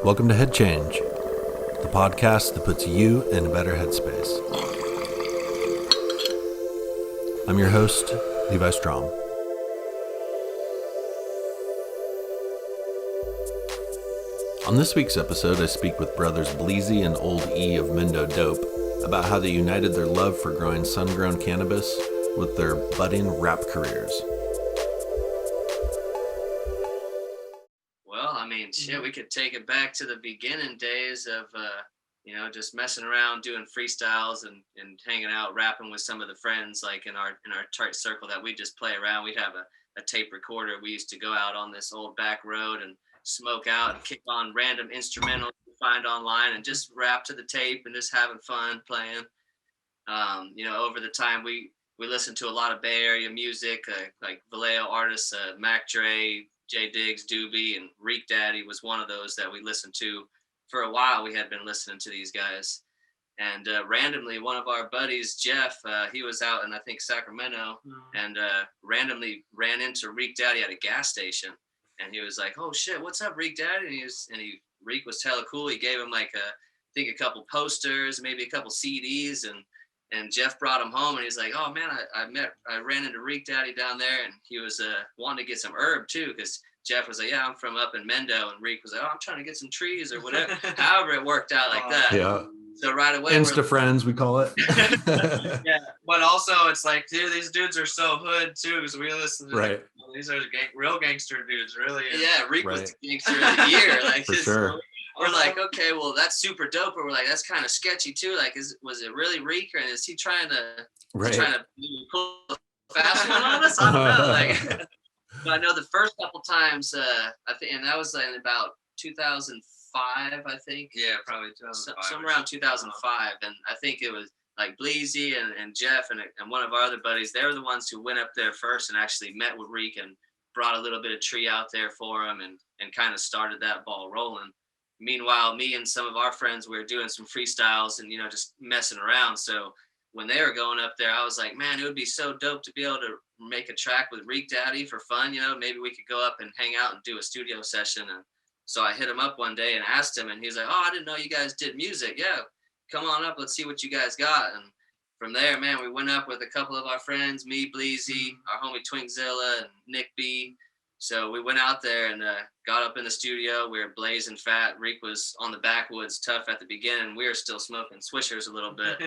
Welcome to Head Change, the podcast that puts you in a better headspace. I'm your host, Levi Strom. On this week's episode, I speak with brothers Bleezy and Old E of Mendo Dope about how they united their love for growing sun-grown cannabis with their budding rap careers. Shit, we could take it back to the beginning days of, just messing around, doing freestyles and hanging out, rapping with some of the friends, like in our tight circle that we just play around. We'd have a tape recorder. We used to go out on this old back road and smoke out and kick on random instrumentals we find online and just rap to the tape and just having fun playing. Over the time we listened to a lot of Bay Area music, like Vallejo artists, Mac Dre, J Diggs, Doobie, and Reek Daddy was one of those that we listened to. For a while, we had been listening to these guys. And randomly, one of our buddies, Jeff, he was out in, I think, Sacramento, and randomly ran into Reek Daddy at a gas station. And he was like, "Oh, shit, what's up, Reek Daddy?" And Reek was hella cool. He gave him, I think, a couple posters, maybe a couple CDs, and Jeff brought him home, and he's like, "Oh man, I ran into Reek Daddy down there, and he was wanting to get some herb too, because Jeff was like, yeah, I'm from up in Mendo," and Reek was like, "Oh, I'm trying to get some trees or whatever." However, it worked out like that. Yeah. So right away, Insta friends, we call it. Yeah, but also it's like, dude, these dudes are so hood too, because we listen to these are real gangster dudes, really. Yeah, Reek was the gangster of the year, For sure. We're like, okay, well, that's super dope. But we're like, that's kind of sketchy too. Like, was it really Reek, or is he trying to pull a fast one on us? I don't know. Like, but I know the first couple times, I think, and that was in about 2005, I think. Yeah, probably 2005. Somewhere around 2005, and I think it was like Bleezy and Jeff and one of our other buddies. They were the ones who went up there first and actually met with Reek and brought a little bit of tree out there for him and kind of started that ball rolling. Meanwhile, me and some of our friends, we were doing some freestyles and, just messing around. So when they were going up there, I was like, man, it would be so dope to be able to make a track with Reek Daddy for fun. Maybe we could go up and hang out and do a studio session. And so I hit him up one day and asked him, and he's like, "Oh, I didn't know you guys did music. Yeah, come on up. Let's see what you guys got." And from there, man, we went up with a couple of our friends, me, Bleezy, our homie Twinkzilla, and Nick B. So we went out there and got up in the studio. We were blazing fat. Reek was on the backwoods, tough at the beginning. We were still smoking swishers a little bit.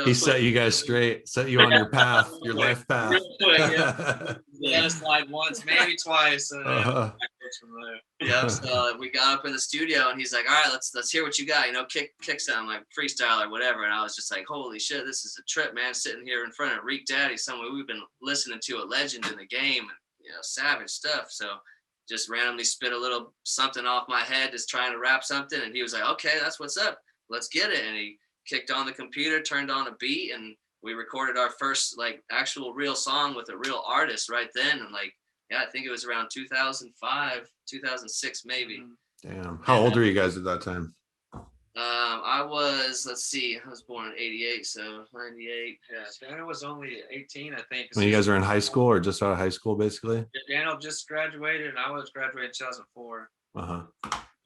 He set you guys straight, set you on your path, your life path. Real quick, yeah. Slide once, maybe twice. Yep. So we got up in the studio, and he's like, "All right, let's hear what you got. Kick something like freestyle or whatever." And I was just like, "Holy shit, this is a trip, man! Sitting here in front of Reek Daddy, someone we've been listening to, a legend in the game, and savage stuff." So just randomly spit a little something off my head, just trying to rap something, and he was like, "Okay, that's what's up. Let's get it." And he kicked on the computer, turned on a beat, and we recorded our first actual real song with a real artist right then. And I think it was around 2005, 2006, maybe. Damn. How old were you guys at that time? I was born in 88, so 98. Yeah, Daniel was only 18, I think. When you guys were in high school or just out of high school, basically? Daniel just graduated, and I was graduating in 2004.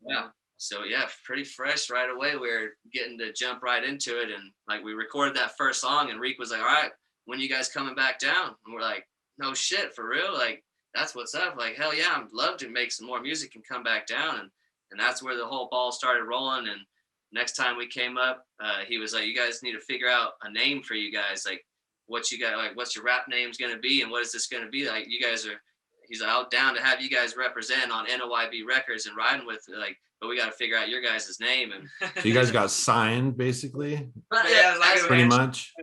Yeah. So, pretty fresh right away. We were getting to jump right into it. And, we recorded that first song, and Reek was like, "All right, when you guys coming back down?" And we're like, "No shit, for real? That's what's up. Hell yeah, I'd love to make some more music and come back down." And that's where the whole ball started rolling. And next time we came up, he was like, "You guys need to figure out a name for you guys. What you got, what's your rap name's going to be? And what is this going to be? You guys are," he's out down to have you guys represent on NOYB Records and riding with, but we got to figure out your guys' name. And so you guys got signed, basically? Pretty much.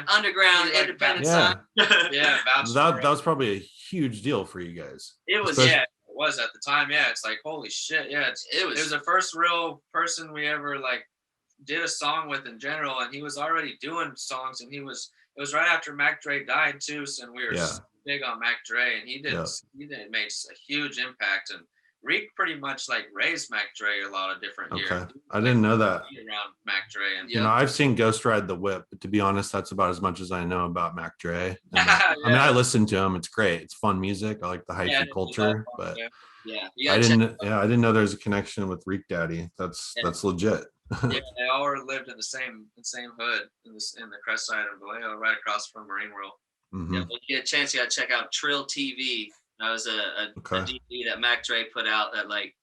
Underground, independent sign. Yeah. That was probably a huge deal for you guys. It was, it was at the time. Yeah, it's like, holy shit. Yeah, it was the first real person we ever did a song with in general, and he was already doing songs, and it was right after Mac Dre died too, so we were big on Mac Dre, and he did make a huge impact, and Reek pretty much like raised Mac Dre a lot of different years. Okay, I didn't know that. Around Mac Dre, and you know, I've seen Ghost Ride the Whip, but to be honest, that's about as much as I know about Mac Dre. And, yeah. I mean, I listen to him; it's great. It's fun music. I like the hyphy culture, but I didn't know there's a connection with Reek Daddy. That's legit. Yeah, they all lived in the same hood in the crest side of Vallejo, right across from Marine World. Mm-hmm. Yeah, when you get a chance, you gotta check out Trill TV. That was a DVD that Mac Dre put out that like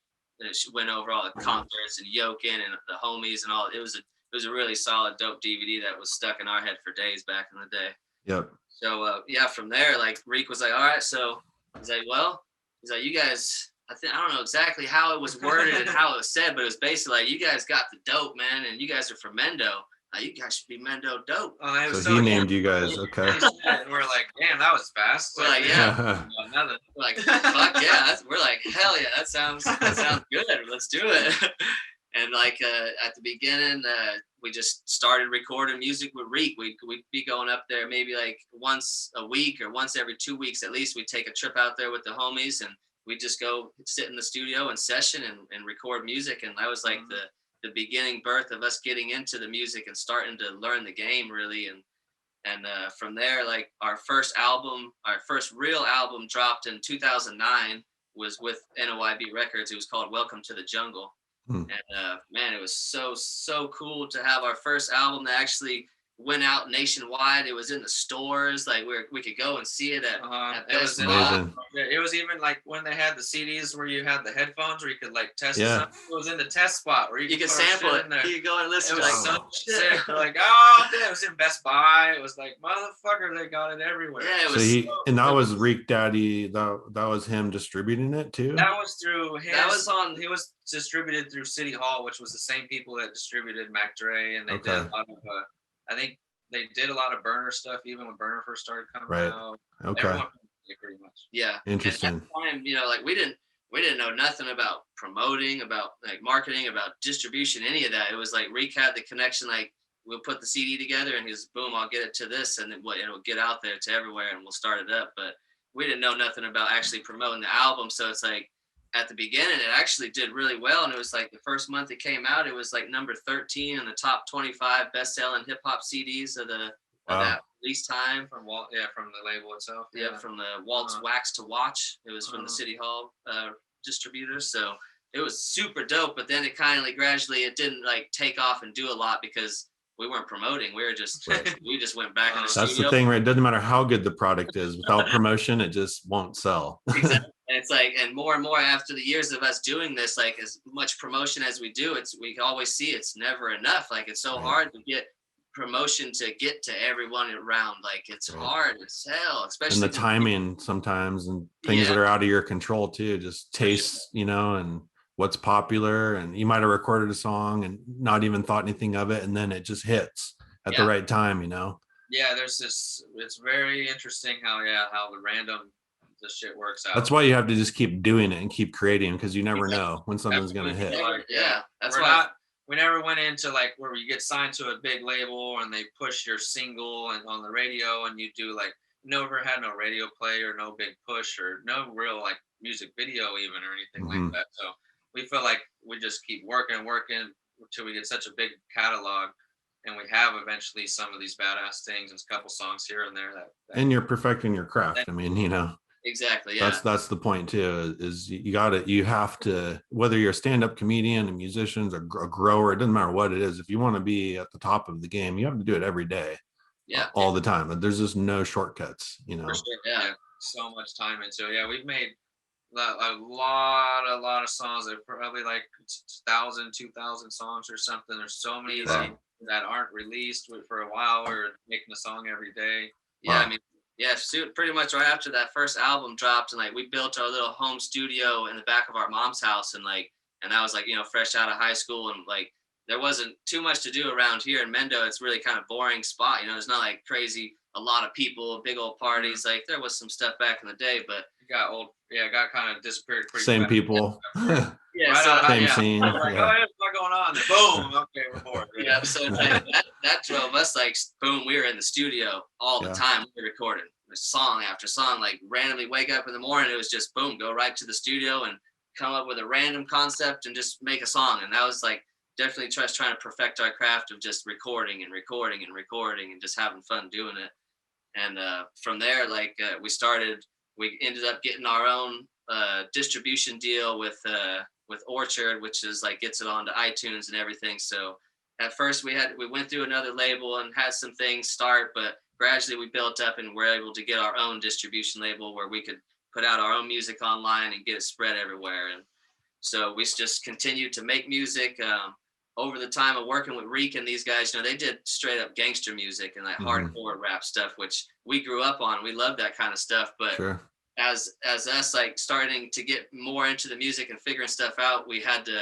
went over all the concerts and Yokin and the homies and all. It was a really solid, dope DVD that was stuck in our head for days back in the day. Yep. So from there, like Reek was like, all right, so he's like, you guys. I don't know exactly how it was worded and how it was said, but it was basically like, you guys got the dope, man, and you guys are from Mendo. You guys should be Mendo Dope. So he named you guys, okay. And we're like, damn, that was fast. We're like, yeah. We're like, fuck yeah. We're like, hell yeah, that sounds good. Let's do it. And like at the beginning, we just started recording music with Reek. We'd be going up there maybe like once a week or once every 2 weeks at least. We'd take a trip out there with the homies and we just go sit in the studio and session and record music. And that was like the beginning birth of us getting into the music and starting to learn the game really. And from there, like our first real album dropped in 2009 was with NOYB Records. It was called Welcome to the Jungle. And man, it was so cool to have our first album that actually went out nationwide. It was in the stores, like we could go and see it at Best Buy. It was even like when they had the CDs where you had the headphones where you could like test it. It was in the test spot where you could sample it. You could go and listen. It was so sick. Like, oh, it was in Best Buy. It was like, motherfucker, they got it everywhere. Yeah, it was. And that was Reek Daddy. That was him distributing it too. That was through his. He was distributed through City Hall, which was the same people that distributed Mac Dre, and they did a lot of. I think they did a lot of Burner stuff even when Burner first started coming out. Okay. Pretty much. Yeah. Interesting. And at the time, you know, like we didn't know nothing about promoting, about like marketing, about distribution, any of that. It was like Reek had the connection, like we'll put the CD together and he's boom, I'll get it to this and then it'll get out there to everywhere and we'll start it up. But we didn't know nothing about actually promoting the album. So it's like at the beginning, it actually did really well. And it was like the first month it came out, it was like number 13 in the top 25 best-selling hip-hop CDs of that release time. From the label itself. Yeah, from the Waltz Wax to Watch. It was from the City Hall distributors. So it was super dope. But then it kind of like gradually, it didn't like take off and do a lot because we weren't promoting. We were just, we just went back in the studio. That's the thing, right? It doesn't matter how good the product is. Without promotion, it just won't sell. Exactly. And it's like, and more after the years of us doing this, like as much promotion as we do, we always see it's never enough. Like it's so hard to get promotion to get to everyone around. Like it's hard as hell, especially. And the timing sometimes and things that are out of your control too, just tastes, you know, and what's popular. And you might have recorded a song and not even thought anything of it. And then it just hits at the right time, you know? Yeah, it's very interesting how the random this shit works out. That's why you have to just keep doing it and keep creating because you never know when something's going to hit. That's we never went into like where you get signed to a big label and they push your single and on the radio and you do like never had no radio play or no big push or no real like music video even or anything like that. So we feel like we just keep working until we get such a big catalog. And we have eventually some of these badass things and a couple songs here and there that and you're perfecting your craft. I mean, you know. Exactly. Yeah. That's the point too. Is you have to, whether you're a stand-up comedian, a musician, a grower, it doesn't matter what it is. If you want to be at the top of the game, you have to do it every day. Yeah. All the time. There's just no shortcuts. You know. For sure. Yeah. So much time into it. Yeah, we've made a lot of songs. That probably like 1,000, 2,000 songs or something. There's so many that aren't released for a while. We're making a song every day. Yeah, I mean. Yeah, pretty much right after that first album dropped, and like we built our little home studio in the back of our mom's house, and that was like, you know, fresh out of high school, and like there wasn't too much to do around here in Mendo. It's really kind of boring spot, you know. There's not like crazy a lot of people, big old parties. Like there was some stuff back in the day, but it got kind of disappeared pretty same fast. people. Same scene. Like, what's going on? And boom. Okay, we're bored. Yeah. So that drove us like boom. We were in the studio all the time. We were recording song after song. Like randomly wake up in the morning, it was just boom, go right to the studio and come up with a random concept and just make a song. And that was like definitely trying to perfect our craft of just recording and just having fun doing it. And from there, like we ended up getting our own distribution deal with Orchard, which is like gets it onto iTunes and everything. So at first we went through another label and had some things start, but gradually we built up and were able to get our own distribution label where we could put out our own music online and get it spread everywhere. And so we just continued to make music. Over the time of working with Reek and these guys, they did straight up gangster music and like hardcore rap stuff, which we grew up on. We love that kind of stuff. But sure. as us like starting to get more into the music and figuring stuff out, we had to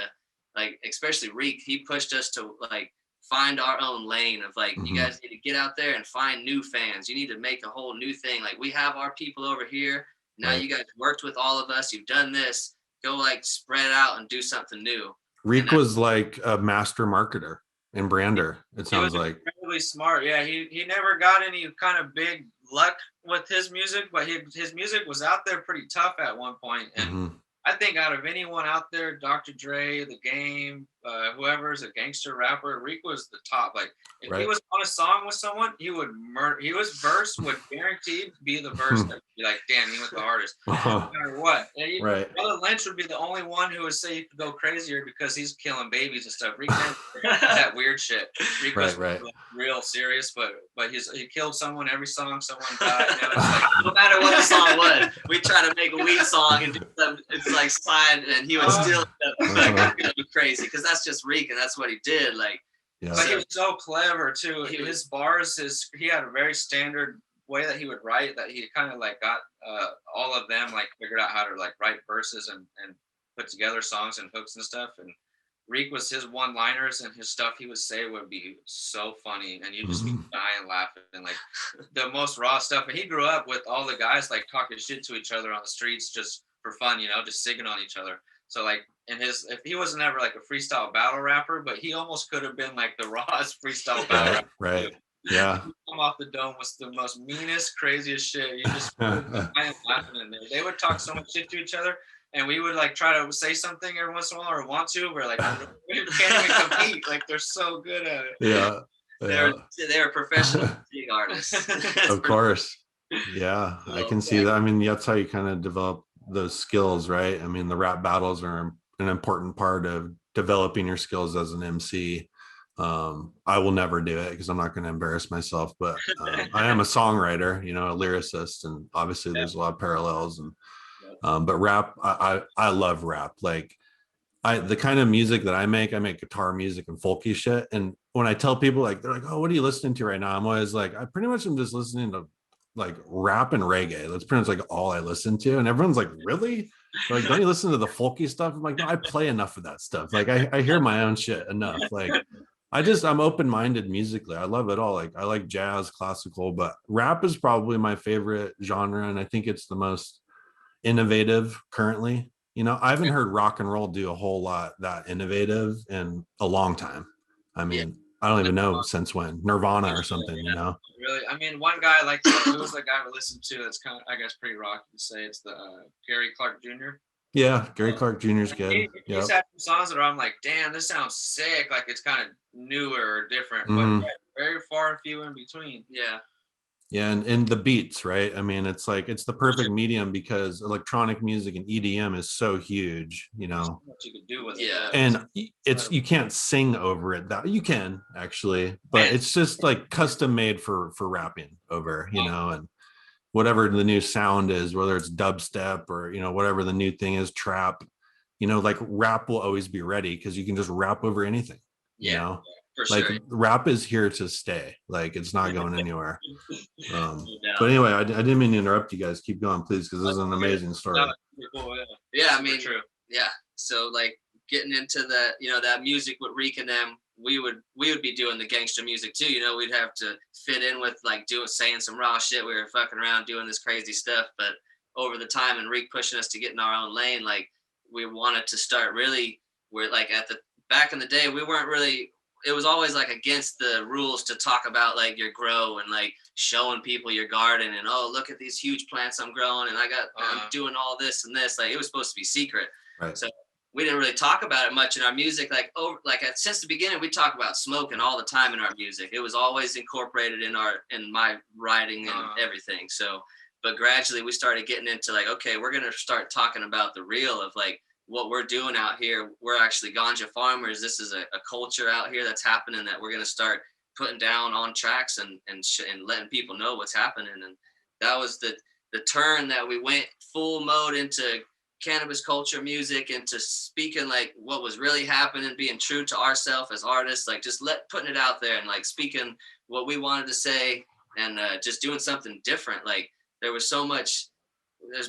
like, especially Reek, he pushed us to like find our own lane of like, you guys need to get out there and find new fans. You need to make a whole new thing. Like we have our people over here. Now you guys worked with all of us. You've done this. Go like spread it out and do something new. Reek was like a master marketer and brander. It sounds like incredibly smart. Yeah, he never got any kind of big luck with his music, but his music was out there pretty tough at one point. And I think out of anyone out there, Dr. Dre, The Game, whoever's a gangster rapper, Reek was the top. Like if he was on a song with someone, his verse would guaranteed be the verse that would be like, damn, he went the hardest. No matter what. Brother Lynch would be the only one who would say he could go crazier because he's killing babies and stuff. Reek that weird shit. Reek was real serious, but he killed someone every song, someone died. No matter what the song was, we try to make a weed song and do something. It's like slide, and he would still be crazy because that's just Reek and that's what he did. Like, but he was so clever too. His bars, he had a very standard way that he would write that he kind of like got all of them like figured out how to like write verses and put together songs and hooks and stuff. And Reek was his one-liners and his stuff he would say would be so funny, and you'd just be dying laughing and like the most raw stuff. And he grew up with all the guys like talking shit to each other on the streets just for fun, just singing on each other. So like if he wasn't ever like a freestyle battle rapper, but he almost could have been like the rawest freestyle battle rapper. Right. Yeah. Come off the dome was the most meanest, craziest shit. You just laughing in there. They would talk so much shit to each other, and we would like try to say something every once in a while or want to. We're like, we can't even compete. Like they're so good at it. Yeah. They're professional music artists. Of course. Yeah, I can see that. I mean, that's how you kind of develop those skills, right? I mean, the rap battles are an important part of developing your skills as an MC. I will never do it because I'm not going to embarrass myself, but I am a songwriter, a lyricist, and obviously there's a lot of parallels. And but rap, I love rap. Like the kind of music that I make guitar music and folky shit. And when I tell people, like, they're like, "Oh, what are you listening to right now?" I'm always like, I pretty much am just listening to like rap and reggae. That's pretty much like all I listen to. And everyone's like, "Really? Like, don't you listen to the folky stuff?" I'm like, "No, I play enough of that stuff. Like I hear my own shit enough. Like I'm open-minded musically. I love it all. Like I like jazz, classical, but rap is probably my favorite genre. And I think it's the most innovative currently. I haven't heard rock and roll do a whole lot that innovative in a long time. I mean, I don't even know since when, Nirvana or something, Really? I mean, one guy like who was the guy I listened to that's kind of, I guess, pretty rocky to say. It's the Gary Clark Jr. Yeah, Gary Clark Jr. is good. He's had some songs that I'm like, damn, this sounds sick. Like it's kind of newer or different, but very far and few in between. Yeah. Yeah, and the beats, right? I mean, it's like it's the perfect medium because electronic music and EDM is so huge, What you could do with it. Yeah. And you can't sing over it. That you can actually, but it's just like custom made for rapping over, and whatever the new sound is, whether it's dubstep or whatever the new thing is, trap, like rap will always be ready because you can just rap over anything. For like sure. rap is here to stay. Like it's not going anywhere. But anyway, I didn't mean to interrupt you guys. Keep going, please, because this is an amazing story. Yeah, I mean, yeah. So like getting into the that music with Reek and them, we would be doing the gangster music too. We'd have to fit in with like saying some raw shit. We were fucking around doing this crazy stuff, but over the time and Reek pushing us to get in our own lane, like we wanted to start really. We're like back in the day, we weren't really. It was always like against the rules to talk about like your grow and like showing people your garden and, oh, look at these huge plants I'm growing and I'm doing all this and this. Like it was supposed to be secret. Right. So we didn't really talk about it much in our music. Since the beginning, we talk about smoking all the time in our music. It was always incorporated in my writing and everything. So, but gradually we started getting into like, okay, we're gonna start talking about the real of like what we're doing out here. We're actually ganja farmers. This is a culture out here that's happening that we're gonna start putting down on tracks and letting people know what's happening. And that was the turn that we went full mode into cannabis culture music, into speaking like what was really happening, being true to ourselves as artists, like just putting it out there and like speaking what we wanted to say, and just doing something different. Like there's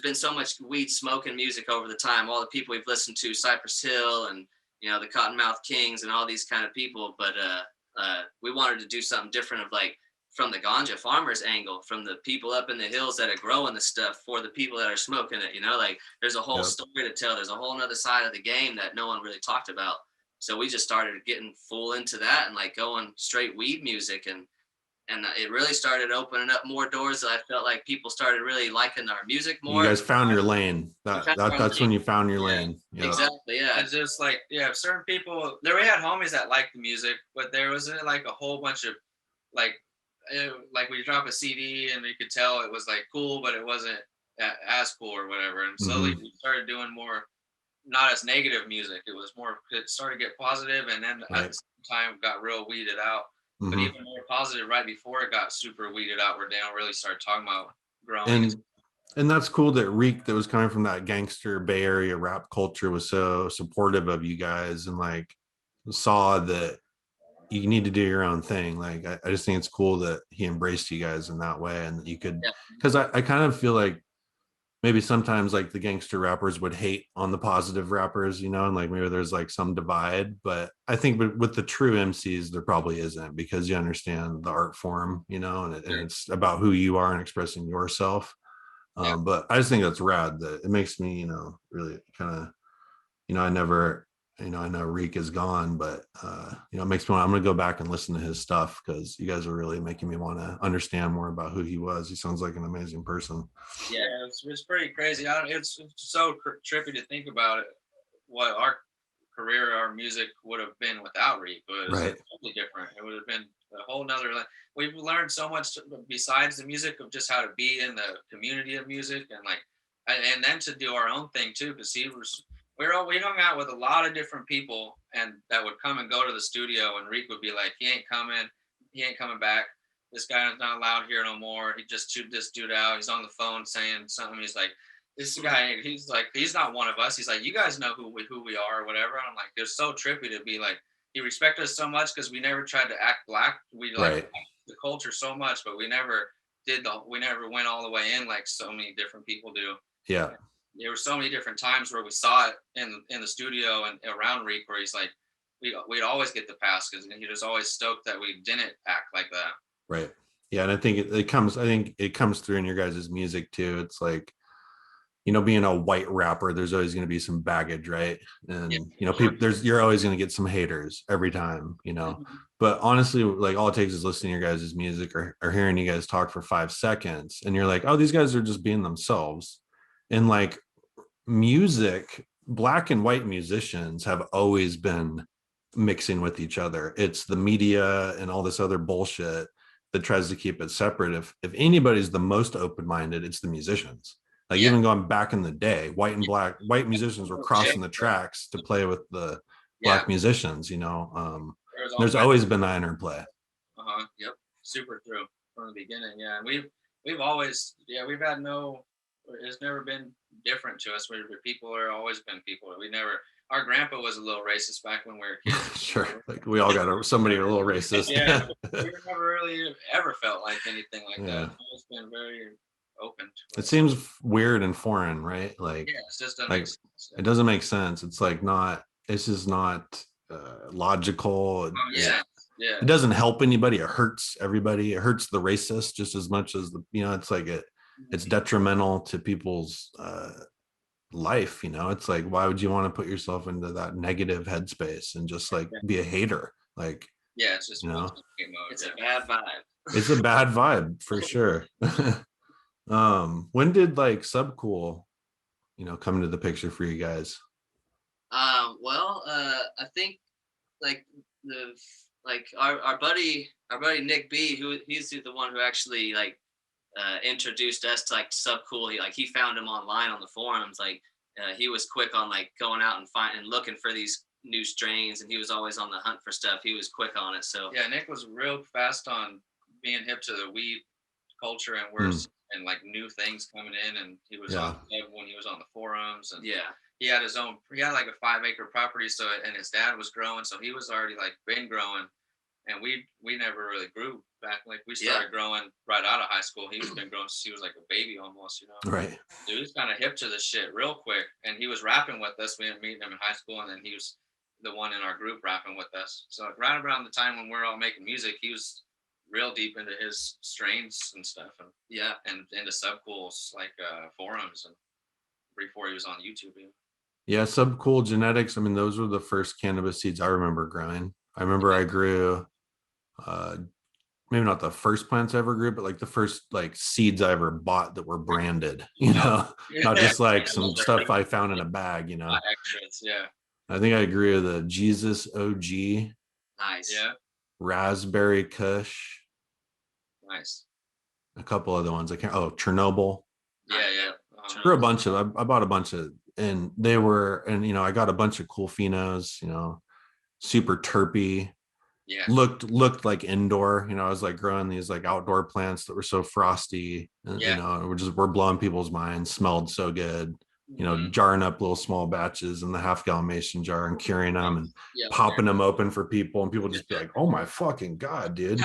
been so much weed smoking music over the time, all the people we've listened to, Cypress Hill and the Cottonmouth Kings and all these kind of people, but we wanted to do something different of like from the ganja farmers angle, from the people up in the hills that are growing the stuff for the people that are smoking it, like there's a whole story to tell. There's a whole nother side of the game that no one really talked about. So we just started getting full into that and like going straight weed music, and it really started opening up more doors that I felt like people started really liking our music more. You guys found your lane. That's when you found your lane. Yeah. Exactly. Yeah. It's just like, certain people there, we had homies that liked the music, but there wasn't like a whole bunch of like we drop a CD and you could tell it was like cool, but it wasn't as cool or whatever. And slowly we started doing more, not as negative music. It was more, it started to get positive, and then at the same time got real weeded out. But even more positive right before it got super weeded out, where they don't really start talking about growing. And that's cool that Reek, that was coming from that gangster Bay Area rap culture, was so supportive of you guys and like saw that you need to do your own thing. Like I just think it's cool that he embraced you guys in that way, and that you could, because I kind of feel like maybe sometimes like the gangster rappers would hate on the positive rappers, and like maybe there's like some divide, but I think with the true MCs there probably isn't, because you understand the art form, and it's about who you are and expressing yourself. But I just think that's rad, that it makes me, really kind of, I know Reek is gone, but it makes me want, I'm gonna go back and listen to his stuff, because you guys are really making me want to understand more about who he was. He sounds like an amazing person. Yeah, it's pretty crazy. It's so trippy to think about it, what our career, our music would have been without Reek. It was totally different. It would have been a whole nother, we've learned so much besides the music, of just how to be in the community of music, and then to do our own thing too, because we hung out with a lot of different people, and that would come and go to the studio, and Reek would be like, he ain't coming back. This guy is not allowed here no more. He just chewed this dude out. He's on the phone saying something. He's like, this guy, he's not one of us. He's like, you guys know who we are or whatever. And I'm like, it's so trippy to be like, he respected us so much because we never tried to act black. We like the culture so much, but we never went all the way in like so many different people do. Yeah. There were so many different times where we saw it in the studio and around Reek, where he's like, we'd always get the pass, because he was always stoked that we didn't act like that. Right. Yeah. And I think it comes through in your guys' music too. It's like, being a white rapper, there's always going to be some baggage, right? And people, you're always going to get some haters every time, But honestly, like all it takes is listening to your guys' music or hearing you guys talk for 5 seconds, and you're like, oh, these guys are just being themselves. And like music, black and white musicians have always been mixing with each other. It's the media and all this other bullshit that tries to keep it separate. If anybody's the most open-minded, it's the musicians. Like even going back in the day, white musicians were crossing the tracks to play with the black musicians, there's always been that interplay. Yep. Super true from the beginning. Yeah. And we've always, we've had it's never been different to us. People are always been people. Our grandpa was a little racist back when we were kids. Sure. Like we all got somebody a little racist. Yeah. We never really ever felt like anything like that. It's been very open. It seems weird and foreign, right? Like, it just doesn't like make sense. It doesn't make sense. It's like this is not logical. It doesn't help anybody. It hurts everybody. It hurts the racist just as much as it's like it's detrimental to people's life. It's like, why would you want to put yourself into that negative headspace and just like be a hater? Like, it's just it's a bad vibe. It's a bad vibe for sure. When did like Subcool, come into the picture for you guys? I think like the our buddy Nick B, who he's the one who actually like introduced us to like Subcool. He found him online on the forums. He was quick on like going out and looking for these new strains, and he was always on the hunt for stuff. He was quick on it. So yeah, Nick was real fast on being hip to the weed culture and and like new things coming in, and he was on when he was on the forums, and yeah, he had like a 5-acre property, so and his dad was growing, so he was already like been growing, and we never really grew back. Like we started growing right out of high school. He's been growing since he was like a baby almost, you know. Right. So he was kind of hip to this shit real quick, and he was rapping with us. We didn't meet him in high school, and then he was the one in our group rapping with us. So right around the time when we're all making music, he was real deep into his strains and stuff, and and into Subcool's like forums, and before he was on YouTube. Even. Yeah, Subcool genetics. I mean, those were the first cannabis seeds I remember growing. I remember I grew, maybe not the first plants I ever grew, but like the first like seeds I ever bought that were branded. You know, not just like some stuff I found in a bag. You know, extras. Yeah. I think I grew the Jesus OG. Nice. Yeah. Raspberry Kush. Nice. A couple other ones. I can't. Oh, Chernobyl. Yeah. Grew a bunch of. I bought a bunch of, and they were, and you know, I got a bunch of cool phenos. You know, super terpy. Yeah. Looked like indoor. You know, I was like growing these like outdoor plants that were so frosty, and you know, we're blowing people's minds. Smelled so good. You know, jarring up little small batches in the half-gallon mason jar and curing them and popping them open for people, and people just be like, "Oh my fucking god, dude!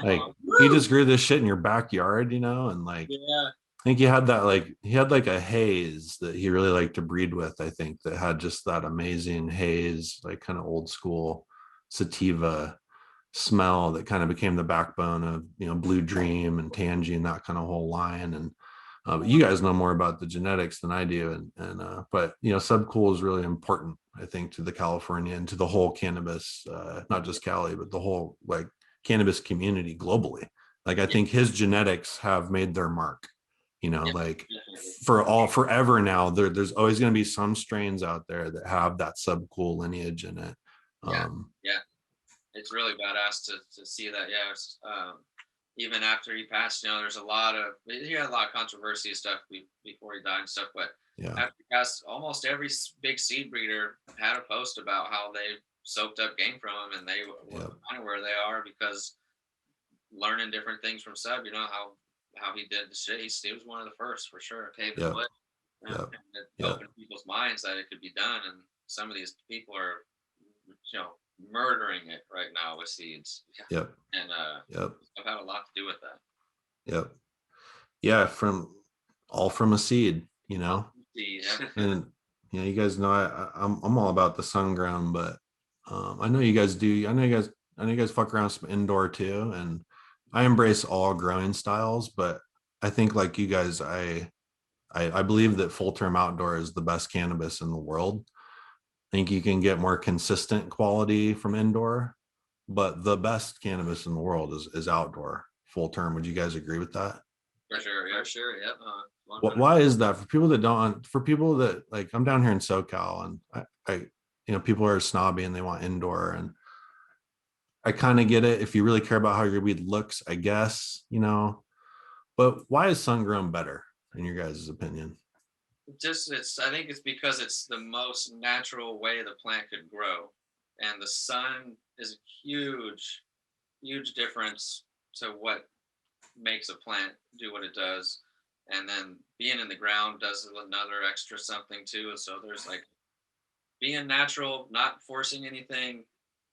Like, you just grew this shit in your backyard, you know?" And like, I think he had like a haze that he really liked to breed with. I think that had just that amazing haze, like kind of old school sativa smell that kind of became the backbone of, you know, Blue Dream and Tangy and that kind of whole line. And you guys know more about the genetics than I do, but you know, Subcool is really important, I think, to the California and to the whole cannabis, not just Cali, but the whole like cannabis community globally. Like, I think his genetics have made their mark. You know, like forever now, there's always going to be some strains out there that have that Subcool lineage in it. It's really badass to see that. Even after he passed, you know, he had a lot of controversy and stuff before he died and stuff, but after he passed, almost every big seed breeder had a post about how they soaked up game from him, and they were kind of where they are because learning different things from Sub, you know, how he did the shit. He was one of the first for sure. Paved the way. It opened people's minds that it could be done, and some of these people are, you know, murdering it right now with seeds. And I've had a lot to do with that. From a seed, you know. And you know, you guys know I'm all about the sun grown, but I know you guys do. I know you guys fuck around with some indoor too, and I embrace all growing styles, but I think like you guys, I believe that full term outdoor is the best cannabis in the world. I think you can get more consistent quality from indoor, but the best cannabis in the world is outdoor full term. Would you guys agree with that? For sure. Yep. Why is that? For people that like, I'm down here in SoCal, and I you know, people are snobby and they want indoor, and I kind of get it if you really care about how your weed looks, I guess, you know. But why is sun grown better in your guys' opinion? I think it's because it's the most natural way the plant could grow, and the sun is a huge difference to what makes a plant do what it does. And then being in the ground does another extra something too. So there's like being natural, not forcing anything,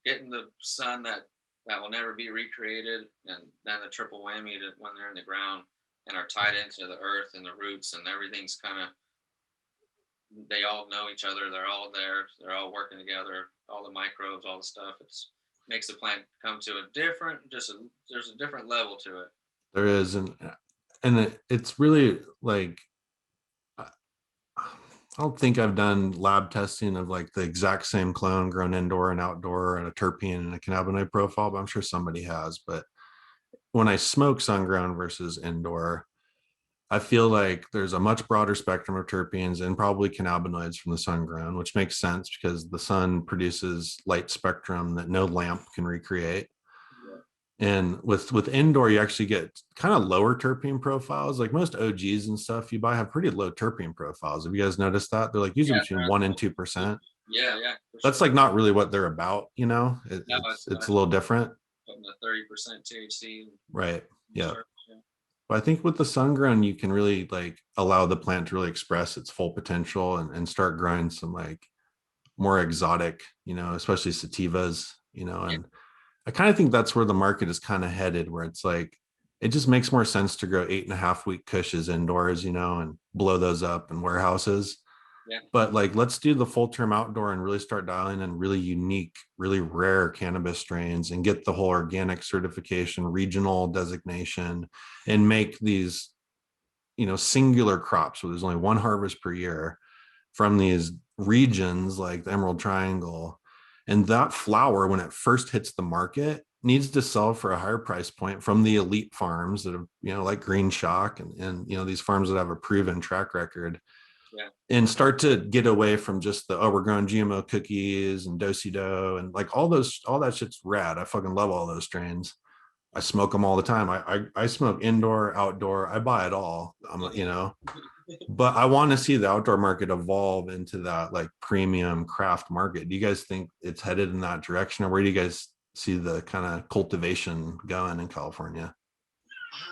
getting the sun that will never be recreated, and then the triple whammy when they're in the ground and are tied into the earth and the roots, and everything's kind of, they all know each other. They're all there. They're all working together. All the microbes, all the stuff. Makes the plant come to there's a different level to it. There is, and it's really like, I don't think I've done lab testing of like the exact same clone grown indoor and outdoor and a terpene and a cannabinoid profile, but I'm sure somebody has. But when I smoke sun grown versus indoor, I feel like there's a much broader spectrum of terpenes and probably cannabinoids from the sun grown, which makes sense because the sun produces light spectrum that no lamp can recreate. And with indoor, you actually get kind of lower terpene profiles. Like most OGs and stuff you buy have pretty low terpene profiles. Have you guys noticed that? They're like usually between 1% and 2%. Yeah, That's like not really what they're about, you know. No, It's a little different. Putting the 30% THC. Right. Yeah. Yeah. But I think with the sun grown, you can really like allow the plant to really express its full potential and start growing some like more exotic, you know, especially sativas, you know, and I kind of think that's where the market is kind of headed, where it's like it just makes more sense to grow 8.5 week cushes indoors, you know, and blow those up in warehouses. Yeah. But like, let's do the full term outdoor and really start dialing in really unique, really rare cannabis strains and get the whole organic certification, regional designation, and make these, you know, singular crops where there's only one harvest per year from these regions like the Emerald Triangle. And that flower, when it first hits the market, needs to sell for a higher price point from the elite farms that have, you know, like Green Shock and you know, these farms that have a proven track record. Yeah. And start to get away from just the, oh, we're growing GMO cookies and do-si-do and like all that shit's rad. I fucking love all those strains. I smoke them all the time. I smoke indoor, outdoor. I buy it all. You know, but I want to see the outdoor market evolve into that like premium craft market. Do you guys think it's headed in that direction, or where do you guys see the kind of cultivation going in California?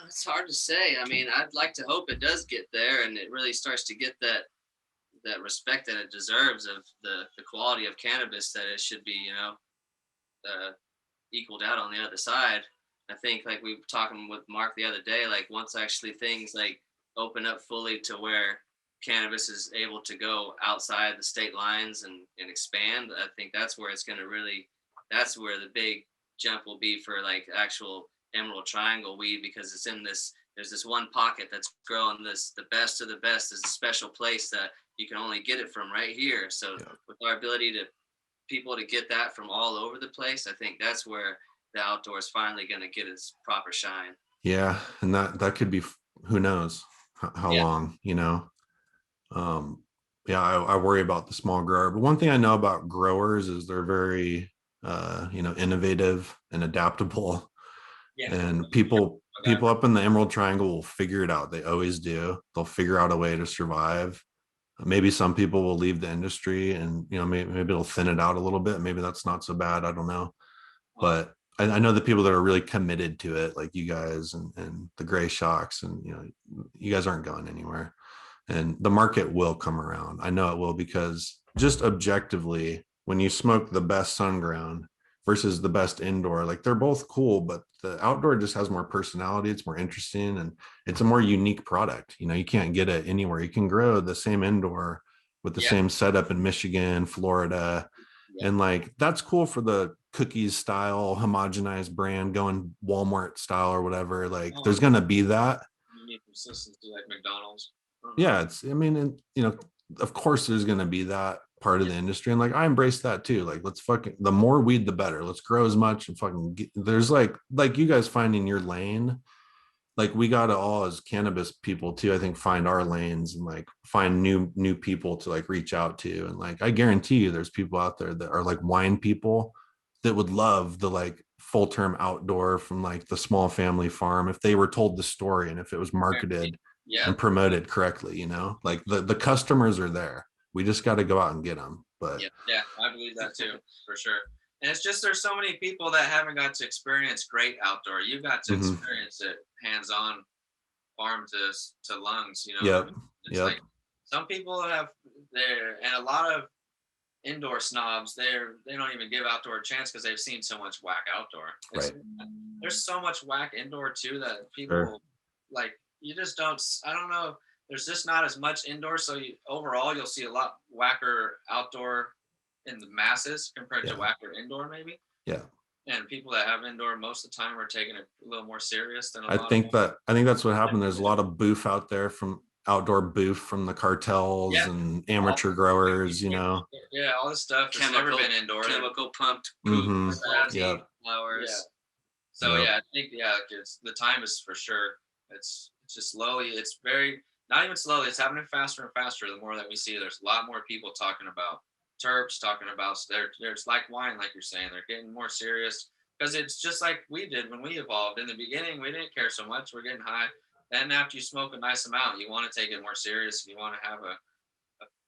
It's hard to say. I mean, I'd like to hope it does get there and it really starts to get that respect that it deserves of the quality of cannabis that it should be, you know, equaled out on the other side. I think like we were talking with Mark the other day, like once actually things like open up fully to where cannabis is able to go outside the state lines and expand, I think that's where it's going to really, that's where the big jump will be for like actual Emerald Triangle weed, because it's in this, there's this one pocket that's growing this, the best of the best is a special place that you can only get it from right here. So with our ability to people to get that from all over the place, I think that's where the outdoor is finally going to get its proper shine. Yeah. And that could be, who knows how long, you know? I worry about the small grower, but one thing I know about growers is they're very, you know, innovative and adaptable. Yeah. And people up in the Emerald Triangle will figure it out. They always do. They'll figure out a way to survive. Maybe some people will leave the industry and, you know, maybe it'll thin it out a little bit. Maybe that's not so bad. I don't know. But I know the people that are really committed to it, like you guys and the Gray Shocks, and, you know, you guys aren't going anywhere. And the market will come around. I know it will, because just objectively, when you smoke the best sun ground versus the best indoor, like they're both cool, but the outdoor just has more personality. It's more interesting and it's a more unique product. You know, you can't get it anywhere. You can grow the same indoor with the same setup in Michigan, Florida. And like, that's cool for the cookies style, homogenized brand going Walmart style or whatever. Like there's going to be that. You need consistency like McDonald's. Yeah, it's, I mean, and, you know, of course there's going to be that part of the industry, and like I embrace that too. Like, let's fucking, the more weed the better. Let's grow as much and fucking get, there's like you guys finding your lane. Like we got to all, as cannabis people too, I think, find our lanes and like find new people to like reach out to. And like I guarantee you there's people out there that are like wine people that would love the like full term outdoor from like the small family farm if they were told the story and if it was marketed and promoted correctly, you know. Like the customers are there. We just got to go out and get them. But yeah, I believe that too, for sure. And it's just, there's so many people that haven't got to experience great outdoor. You got to experience it hands-on, farm to lungs, you know. It's like some people have there, and a lot of indoor snobs, they don't even give outdoor a chance because they've seen so much whack outdoor. There's so much whack indoor too that people like, you just don't, I don't know, there's just not as much indoor, so overall you'll see a lot whacker outdoor in the masses compared to whacker indoor maybe. And people that have indoor most of the time are taking it a little more serious than I think that's what happened. There's a lot of boof out there, from outdoor boof from the cartels and amateur growers, you know. All this stuff has never been indoor. Chemical pumped flowers. So I think it's, the time is for sure. It's It's just slowly. It's very not even slowly. It's happening faster and faster. The more that we see, there's a lot more people talking about terps, talking about there's like wine, like you're saying. They're getting more serious because it's just like we did when we evolved. In the beginning, we didn't care so much. We're getting high. Then after you smoke a nice amount, you want to take it more serious. You want to have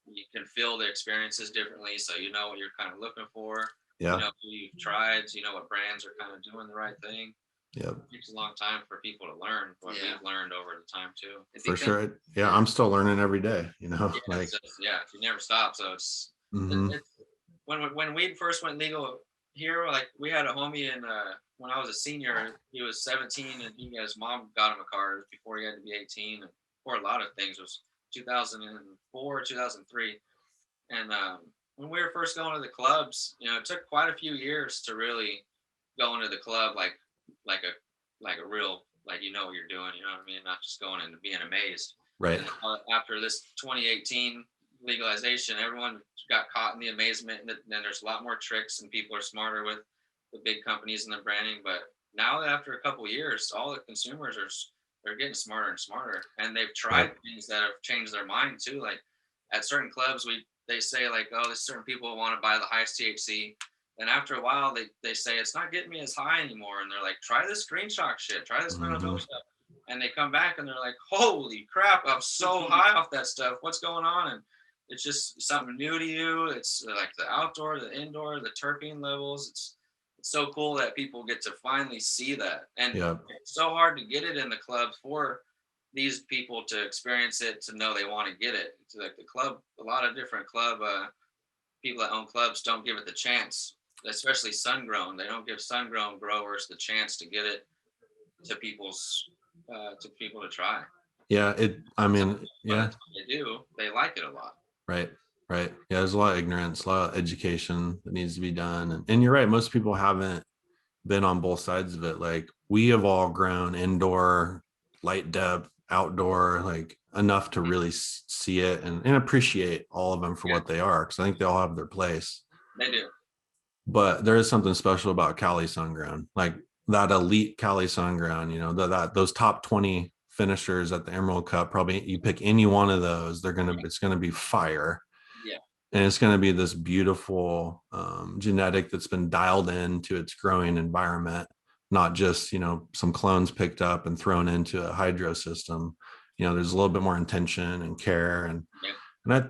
you can feel the experiences differently, so you know what you're kind of looking for. Yeah. You know who you've tried. You know what brands are kind of doing the right thing. Yeah. It takes a long time for people to learn what we've learned over the time too. For sure. Yeah, I'm still learning every day. You know, yeah, like you never stop. So it's, it's when weed first went legal here, like we had a homie in when I was a senior, he was 17 and his mom got him a car before he had to be 18, and for a lot of things. It was 2004, 2003, and when we were first going to the clubs, you know, it took quite a few years to really go into the club like a real, like, you know what you're doing, you know what I mean, not just going and being amazed. Right. And, after this 2018 legalization, everyone got caught in the amazement, and then there's a lot more tricks, and people are smarter with the big companies and the branding. But now, after a couple of years, all the consumers they're getting smarter and smarter, and they've tried things that have changed their mind too. Like at certain clubs, they say like, oh, there's certain people want to buy the highest THC. And after a while, they say it's not getting me as high anymore, and they're like, try this green shock shit, try this Mendo Dope stuff. And they come back and they're like, holy crap, I'm so high off that stuff. What's going on? And it's just something new to you. It's like the outdoor, the indoor, the terpene levels. It's so cool that people get to finally see that. And it's so hard to get it in the club for these people to experience it, to know they want to get it. It's like the club, a lot of different club people that own clubs don't give it the chance, especially sun-grown. They don't give sun-grown growers the chance to get it to people to try. Yeah, they do. They like it a lot. Right. Yeah, there's a lot of ignorance, a lot of education that needs to be done. And you're right, most people haven't been on both sides of it. Like we have all grown indoor, light depth, outdoor, like enough to really see it and appreciate all of them for what they are. Because I think they all have their place. They do. But there is something special about Cali Sungrown, like that elite Cali Sungrown, you know, that those top 20 finishers at the Emerald Cup, probably you pick any one of those, it's gonna be fire. Yeah. And it's gonna be this beautiful genetic that's been dialed into its growing environment, not just, you know, some clones picked up and thrown into a hydro system. You know, there's a little bit more intention and care and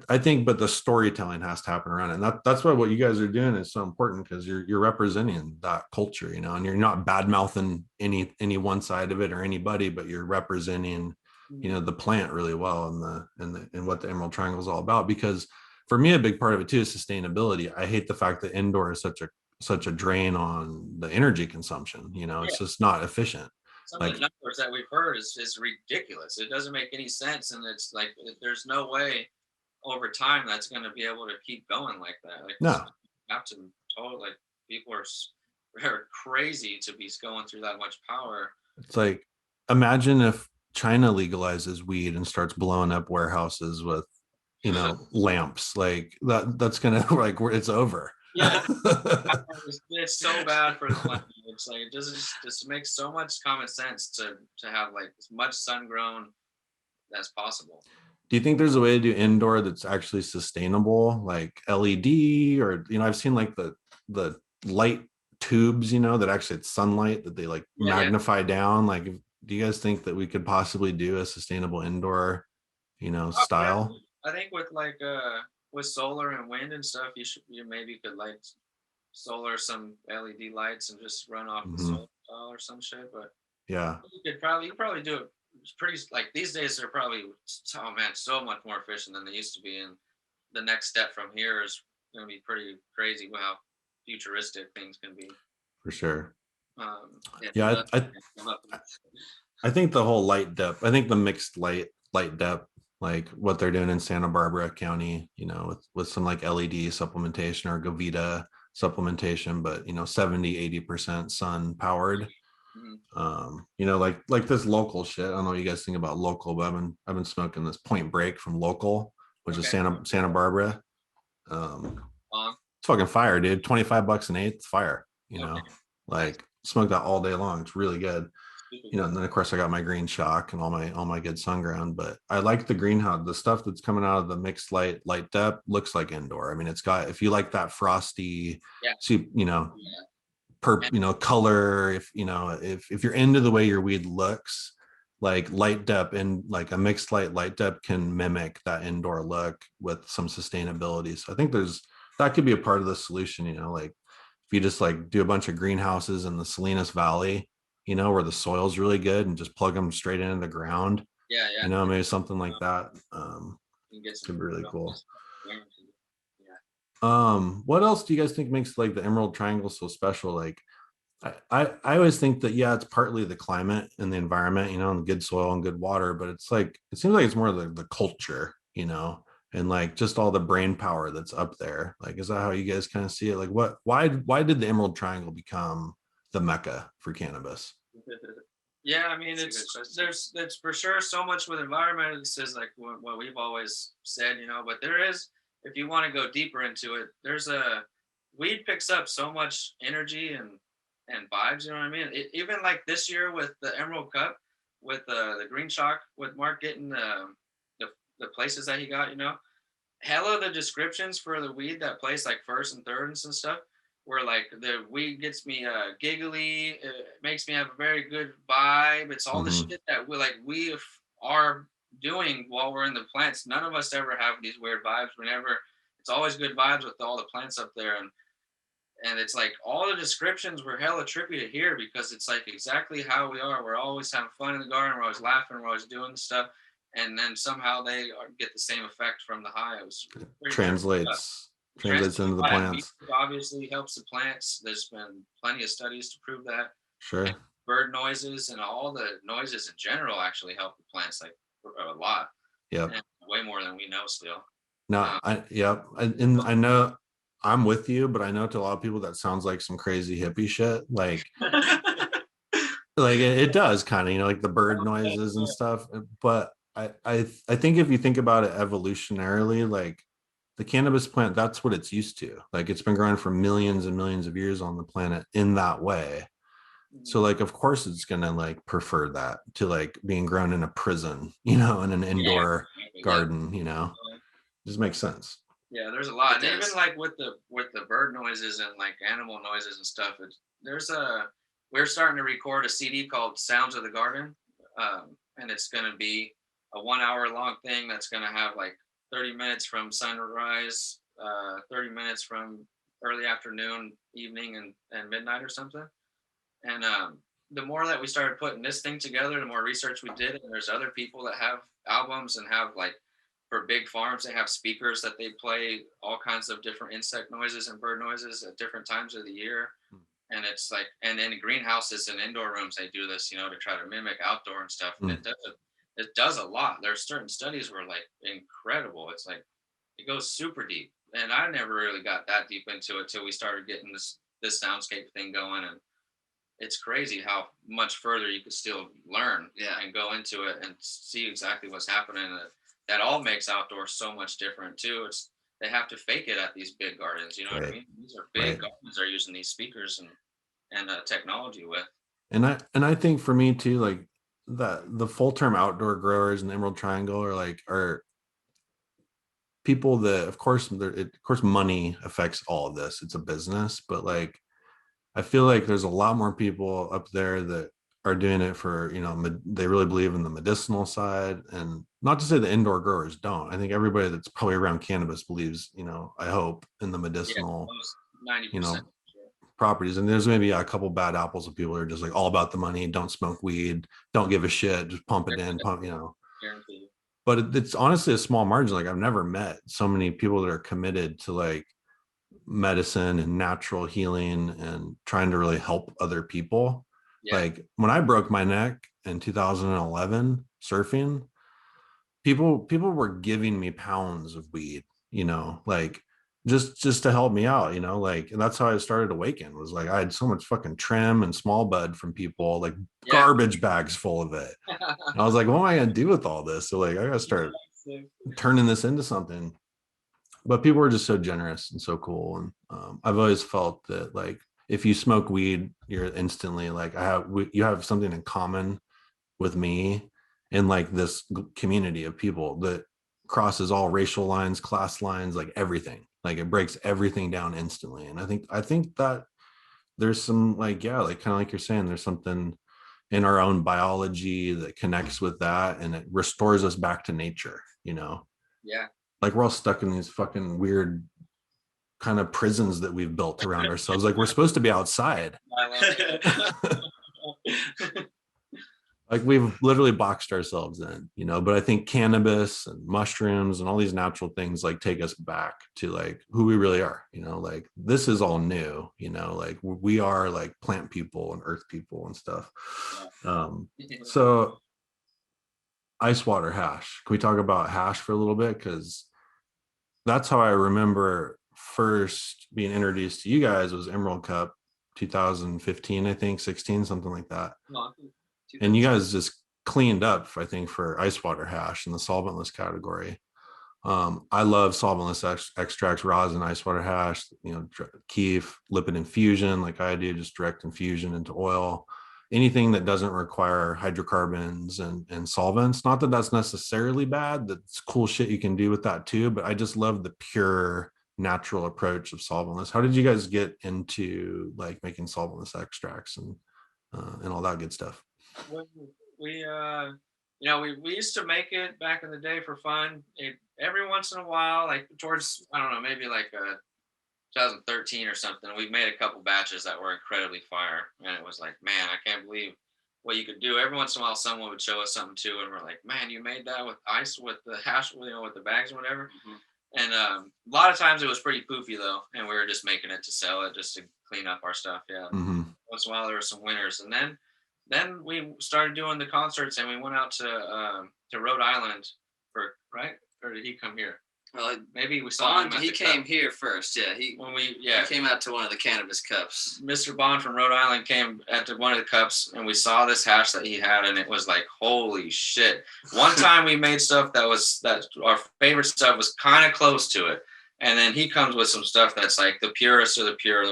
I think, but the storytelling has to happen around it. And that's why what you guys are doing is so important, because you're representing that culture, you know, and you're not bad mouthing any one side of it or anybody, but you're representing, you know, the plant really well and what the Emerald Triangle is all about. Because for me, a big part of it too is sustainability. I hate the fact that indoor is such a drain on the energy consumption. You know, it's just not efficient. Some of the numbers that we've heard is ridiculous. It doesn't make any sense, and it's like there's no way over time that's going to be able to keep going like that. Like no, you have to like people are crazy to be going through that much power. It's like, imagine if China legalizes weed and starts blowing up warehouses with, you know, lamps, like that's gonna like it's over. Yeah. It's so bad for the planet. It's like it just makes so much common sense to have like as much sun grown as possible. Do you think there's a way to do indoor that's actually sustainable, like LED, or, you know, I've seen like the light tubes, you know, that actually it's sunlight that they like magnify down. Like, do you guys think that we could possibly do a sustainable indoor, you know, style? I think with like with solar and wind and stuff, you maybe could like solar some LED lights and just run off the solar style or some shit. But you could probably do it. It's pretty, like these days they're probably, oh man, so much more efficient than they used to be, and the next step from here is going to be pretty crazy how futuristic things can be. For sure. I think the whole light depth, I think the mixed light depth, like what they're doing in Santa Barbara County, you know, with some like LED supplementation or Govita supplementation, but, you know, 70-80% sun powered. You know, like this local shit. I don't know what you guys think about local, but I've been smoking this Point Break from Local, which is Santa Barbara. It's fucking fire, dude. $25 an eighth, fire. You know, like smoke that all day long. It's really good. And then of course I got my green shock and all my good sun ground. But I like the greenhouse. The stuff that's coming out of the mixed light depth looks like indoor. I mean, it's got, if you like that frosty, Yeah. color, if you're into the way your weed looks, like light depth and like a mixed light depth can mimic that indoor look with some sustainability. So I think that could be a part of the solution. Like if you just like do a bunch of greenhouses in the Salinas Valley, where the soil's really good, and just plug them straight into the ground. Yeah. Maybe something like that. Could be really cool. What else do you guys think makes like the Emerald Triangle so special? Like I always think that, yeah, it's partly the climate and the environment, and good soil and good water, but it's like, it seems like it's more the culture, and like just all the brain power that's up there. Like, is that how you guys kind of see it? Like why did the Emerald Triangle become the Mecca for cannabis? Yeah, I mean, there's for sure so much with environment. This is like what we've always said, but there is, if you want to go deeper into it, weed picks up so much energy and vibes, you know what I mean? Even like this year with the Emerald Cup, with the Green Shock, with Mark getting the places that he got, hella the descriptions for the weed that placed like first and third and some stuff where like the weed gets me giggly, it makes me have a very good vibe. It's all the shit that we are doing while we're in the plants. None of us ever have these weird vibes. It's always good vibes with all the plants up there, and it's like all the descriptions were hella trippy to hear because it's like exactly how we are. We're always having fun in the garden. We're always laughing. We're always doing stuff. And then somehow they get the same effect from the high. It was translates into the plants. Obviously helps the plants. There's been plenty of studies to prove that. Sure. And bird noises and all the noises in general actually help the plants like a lot. Yeah. Way more than we know still. No, I know I'm with you, but I know to a lot of people that sounds like some crazy hippie shit. Like, like it does kind of, like the bird noises and stuff. But I think if you think about it evolutionarily, like the cannabis plant, that's what it's used to. Like it's been growing for millions and millions of years on the planet in that way. So like, of course it's gonna like prefer that to like being grown in a prison, in an indoor garden, just makes sense. Yeah, there's a lot. And even like with the bird noises and like animal noises and stuff, we're starting to record a CD called Sounds of the Garden. And it's gonna be a 1 hour long thing that's gonna have like 30 minutes from sunrise, 30 minutes from early afternoon, evening, and midnight or something. And the more that we started putting this thing together, the more research we did. And there's other people that have albums and have like, for big farms, they have speakers that they play all kinds of different insect noises and bird noises at different times of the year. And it's like, and in greenhouses and indoor rooms, they do this, to try to mimic outdoor and stuff. And it does a lot. There's certain studies were like incredible. It's like, it goes super deep. And I never really got that deep into it till we started getting this soundscape thing going. And it's crazy how much further you could still learn and go into it and see exactly what's happening. That all makes outdoors so much different too. They have to fake it at these big gardens. You know what I mean? These are big gardens they're using these speakers and technology with. And I think for me too, like the full term outdoor growers in the Emerald Triangle are people that, of course, money affects all of this. It's a business, but like I feel like there's a lot more people up there that are doing it for, they really believe in the medicinal side. And not to say the indoor growers don't. I think everybody that's probably around cannabis believes, I hope, in the medicinal, 90%, properties. And there's maybe a couple bad apples of people who are just like all about the money, don't smoke weed, don't give a shit, just pump it in, But it's honestly a small margin. Like I've never met so many people that are committed to like medicine and natural healing and trying to really help other people. Like when I broke my neck in 2011 surfing, people were giving me pounds of weed, like just to help me out, like, and that's how I started Awaken. Was like I had so much fucking trim and small bud from people, like garbage bags full of it. And I was like, what am I gonna do with all this? So like I gotta start turning this into something. But people were just so generous and so cool. And I've always felt that like if you smoke weed, you're instantly like, you have something in common with me and like this community of people that crosses all racial lines, class lines, like everything. Like it breaks everything down instantly. And I think that there's some like, yeah, like kind of like you're saying, there's something in our own biology that connects with that, and it restores us back to nature, you know? Yeah. Like we're all stuck in these fucking weird kind of prisons that we've built around ourselves. Like we're supposed to be outside. Like we've literally boxed ourselves in, you know. But I think cannabis and mushrooms and all these natural things like take us back to like who we really are, you know. Like this is all new, you know, like we are like plant people and earth people and stuff. So ice water hash, can we talk about hash for a little bit? Because that's how I remember first being introduced to you guys was Emerald Cup 2015, I think 16, something like that. And you guys just cleaned up, I think, for ice water hash in the solventless category. I love solventless extracts, rosin, ice water hash, you know, keef, lipid infusion, like I do, just direct infusion into oil. Anything that doesn't require hydrocarbons and solvents. Not that that's necessarily bad. That's cool shit you can do with that too. But I just love the pure natural approach of solventless. How did you guys get into like making solventless extracts and all that good stuff? We you know, we used to make it back in the day for fun. Every once in a while, like towards, I don't know, maybe like 2013 or something, we made a couple batches that were incredibly fire, and it was like, man, I can't believe what you could do. Every once in a while, someone would show us something too, and we're like, man, you made that with ice, with the hash, you know, with the bags or whatever. And a lot of times it was pretty poofy though, and we were just making it to sell it, just to clean up our stuff. Yeah. Once in a while there were some winners, and then we started doing the concerts, and we went out to Rhode Island for, right? Or did he come here? Well, maybe we saw him. He came here first. Yeah, he came out to one of the Cannabis Cups. Mr. Bond from Rhode Island came at one of the cups, and we saw this hash that he had, and it was like, holy shit. One time we made stuff that our favorite stuff was kind of close to it, and then he comes with some stuff that's like the purest of the pure,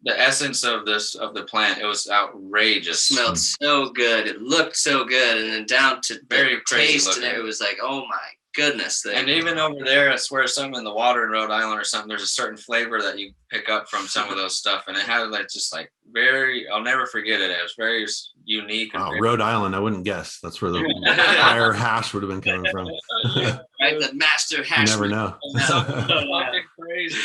the essence of the plant. It was outrageous. It smelled so good. It looked so good, and then down to very taste, looking. And it was like, oh my goodness. And even over there, I swear, some in the water in Rhode Island or something, there's a certain flavor that you pick up from some of those stuff, and it had like just like very, I'll never forget it. It was very unique. Wow, Rhode Island, I wouldn't guess. That's where the fire hash would have been coming from. Right, the master hash. You never know. Fucking crazy.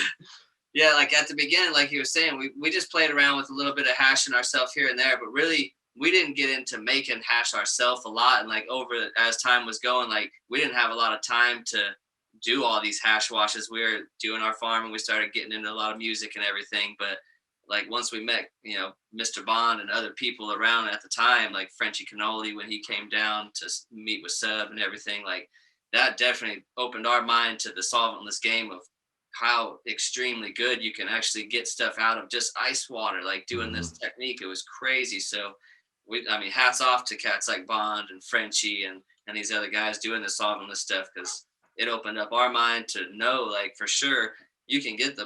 Yeah, like at the beginning, like he was saying, we just played around with a little bit of hashing ourselves here and there, but really we didn't get into making hash ourselves a lot. And like as time was going, like we didn't have a lot of time to do all these hash washes. We were doing our farm, and we started getting into a lot of music and everything. But like once we met, you know, Mr. Bond and other people around at the time, like Frenchie Cannoli, when he came down to meet with Sub and everything, like that definitely opened our mind to the solventless game of how extremely good you can actually get stuff out of just ice water, like doing this technique. It was crazy. So hats off to cats like Bond and Frenchie and these other guys doing the solventless stuff, because it opened up our mind to know, like, for sure you can get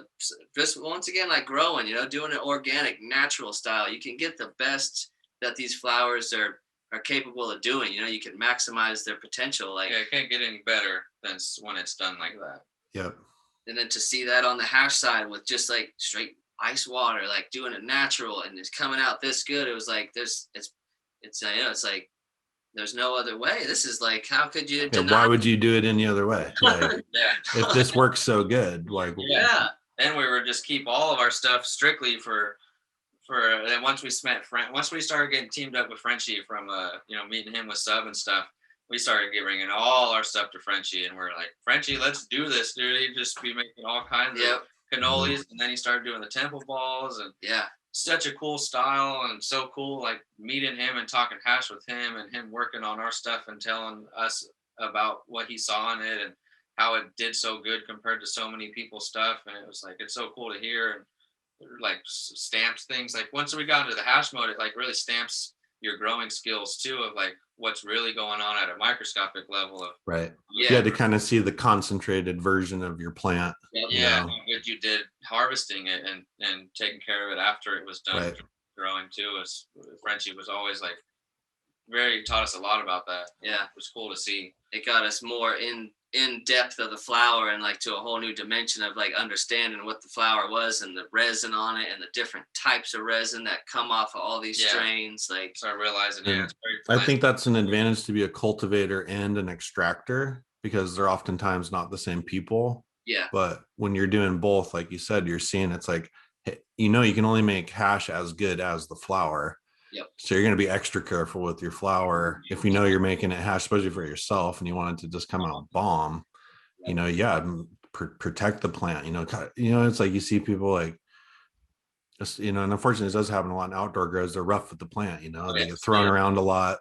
just once again, like growing, you know, doing it organic, natural style. You can get the best that these flowers are capable of doing. You know, you can maximize their potential. Like, yeah, it can't get any better than when it's done like that. Yep. And then to see that on the hash side with just like straight ice water, like doing it natural, and it's coming out this good. It was like it's like there's no other way. This is like, how could you deny? Why would you do it any other way? Like, if this works so good, like Then we were just keep all of our stuff strictly for. Then once we started getting teamed up with Frenchie from meeting him with Sub and stuff, we started bringing all our stuff to Frenchie, and we're like, Frenchie, let's do this, dude. He'd just be making all kinds of cannolis, and then he started doing the temple balls, and such a cool style, and so cool, like meeting him and talking hash with him, and him working on our stuff and telling us about what he saw in it and how it did so good compared to so many people's stuff. And it was like, it's so cool to hear, and like stamps things. Like once we got into the hash mode, it like really stamps your growing skills too, of like what's really going on at a microscopic level of right. Yeah, to kind of see the concentrated version of your plant. Yeah, how good you did harvesting it and taking care of it after it was done growing too. Frenchie was always like taught us a lot about that. Yeah, it was cool to see. It got us more in depth of the flower and like to a whole new dimension of like understanding what the flower was and the resin on it and the different types of resin that come off of all these strains. Like, start realizing, it's I think that's an advantage to be a cultivator and an extractor, because they're oftentimes not the same people. Yeah. But when you're doing both, like you said, you're seeing it's like, you can only make hash as good as the flower. Yep. So you're going to be extra careful with your flower. If you're making it hash, especially for yourself, and you want it to just come out bomb, protect the plant. It's like you see people like, and unfortunately, it does happen a lot in outdoor grows. They're rough with the plant. They get thrown around a lot.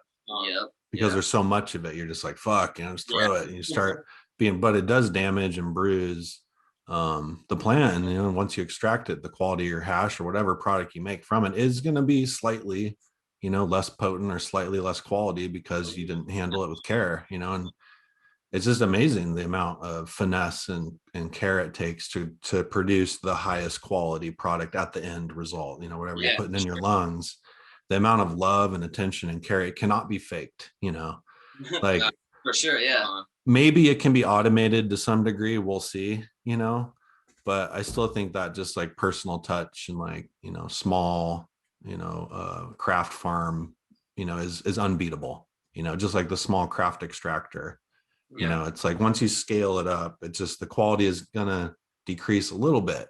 Because there's so much of it. You're just like, fuck, just throw it, and you start but it does damage and bruise the plant. And once you extract it, the quality of your hash or whatever product you make from it is going to be slightly less potent or slightly less quality, because you didn't handle it with care. And it's just amazing the amount of finesse and care it takes to produce the highest quality product at the end result. Whatever you're putting in your lungs, the amount of love and attention and care, it cannot be faked. Like for sure. Yeah. Maybe it can be automated to some degree. We'll see, but I still think that just like personal touch and like, small, craft farm, is unbeatable, just like the small craft extractor, it's like once you scale it up, it's just the quality is going to decrease a little bit,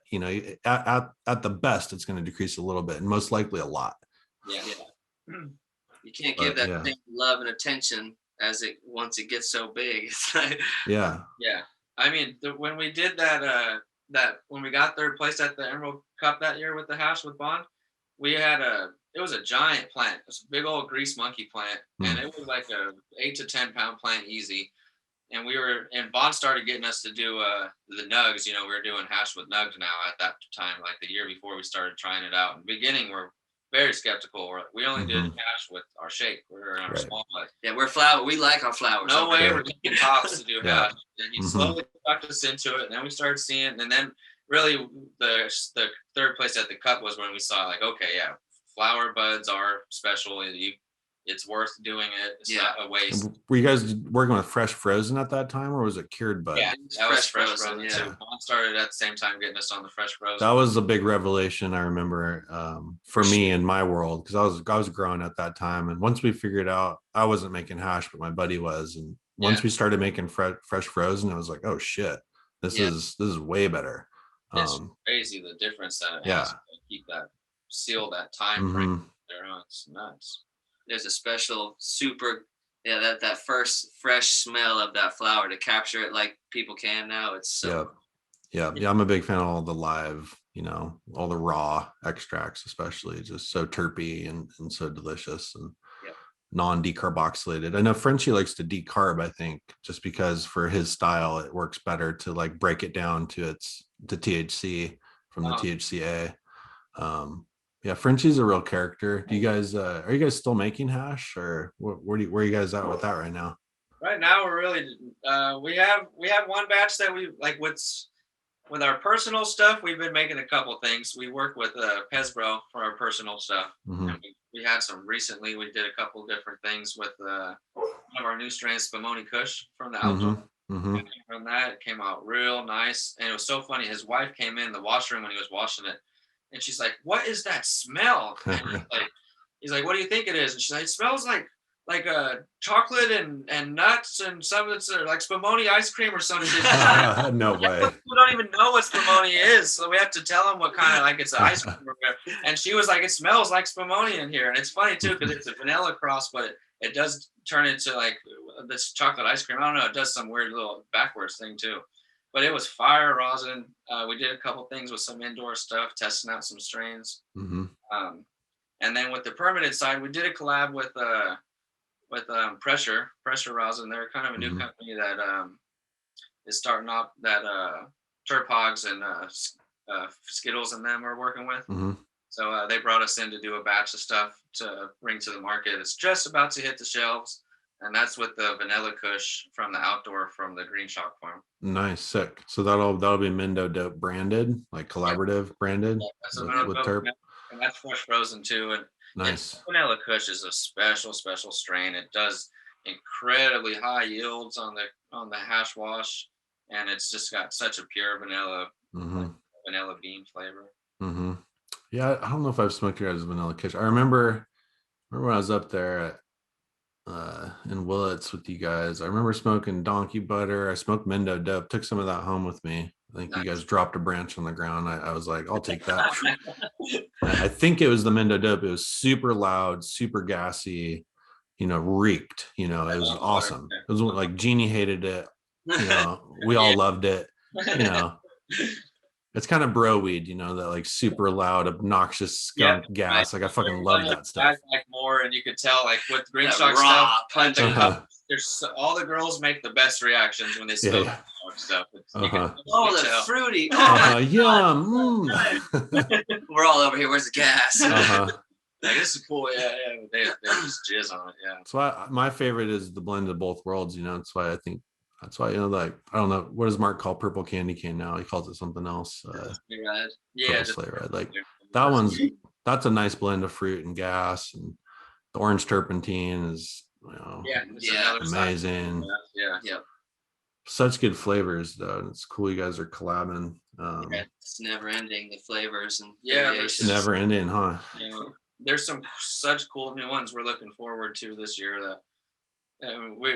at the best, it's going to decrease a little bit and most likely a lot. Yeah. You can't give that same love and attention once it gets so big. It's like, yeah. I mean, when we did that when we got third place at the Emerald Cup that year with the hash with Bond, it was a giant plant. It was a big old grease monkey plant, and it was like a 8 to 10 pound plant easy. And Bond started getting us to do the nugs. We were doing hash with nugs now at that time, like the year before we started trying it out. In the beginning, we're very skeptical. We only did hash with our shake. We're in our small place. Yeah, we're flower. We like our flowers. No way we're taking tops to do hash. And he slowly talked us into it, and then we started seeing. And then really the third place at the cup was when we saw like, okay, flower buds are special. It's worth doing it. It's not a waste. Were you guys working with fresh frozen at that time, or was it cured bud? Yeah, that was fresh frozen. Yeah. Mom started at the same time getting us on the fresh frozen. That was a big revelation, I remember, for me in my world, because I was growing at that time. And once we figured out, I wasn't making hash, but my buddy was. And once we started making fresh frozen, I was like, oh shit, this is way better. It's crazy the difference that it has to keep that that time frame there. It's nuts. There's a special that first fresh smell of that flower to capture it like people can now. It's so yeah. I'm a big fan of all the live, all the raw extracts, especially, just so terpy and so delicious and non-decarboxylated. I know Frenchie likes to decarb, I think, just because for his style it works better to like break it down to THC from the THCA. Frenchie's a real character. Do you guys are you guys still making hash, or where are you guys at with that right now? Right now we're really we have one batch that we like with our personal stuff. We've been making a couple things. We work with Pezbro for our personal stuff. And we had some recently. We did a couple different things with one of our new strains, Spumoni Kush from the album. From that, it came out real nice, and it was so funny. His wife came in the washroom when he was washing it. And she's like, "What is that smell?" And he's like, "What do you think it is?" And she's like, "It smells like chocolate and nuts, and some of it's like Spumoni ice cream or something." No way. We don't even know what Spumoni is, so we have to tell him what kind of like it's an ice cream. And she was like, "It smells like Spumoni in here," and it's funny too because it's a vanilla cross, but it does turn into like this chocolate ice cream. I don't know. It does some weird little backwards thing too. But it was fire rosin. We did a couple things with some indoor stuff, testing out some strains. And then with the permanent side, we did a collab with Pressure Rosin. They're kind of a new company that is starting up that Terpogs and Skittles and them are working with. So they brought us in to do a batch of stuff to bring to the market. It's just about to hit the shelves. And that's with the vanilla kush from the outdoor from the Green Shock Farm. Nice, sick. So that'll be Mendo Dope branded, like collaborative branded with terp. And that's fresh frozen too. And nice. Vanilla kush is a special strain. It does incredibly high yields on the hash wash, and it's just got such a pure vanilla vanilla bean flavor. Yeah, I don't know if I've smoked your guys' vanilla kush. I remember when I was up there in Willits with you guys. I remember smoking donkey butter. I smoked Mendo Dope. Took some of that home with me. I think you guys dropped a branch on the ground. I was like, I'll take that. I think it was the Mendo Dope. It was super loud, super gassy, reeked. It was awesome. It was like Jeannie hated it. We all loved it. It's kind of bro weed, that like super loud, obnoxious skunk gas. Like I fucking love that stuff. Like more, and you could tell like with Green Shock stuff. There's all the girls make the best reactions when they smoke stuff. The fruity. Yum. We're all over here. Where's the gas? Like, this is cool. Yeah. They just jizz on it. Yeah. That's why my favorite is the blend of both worlds. That's why I think. That's why, like, I don't know, what does Mark call purple candy cane now? He calls it something else. Red. Yeah. Slay red. Like that's a nice blend of fruit and gas, and the orange turpentine is, amazing. Yeah. Such good flavors though. It's cool you guys are collabing. It's never ending, the flavors and it's never ending, huh? There's some such cool new ones we're looking forward to this year that.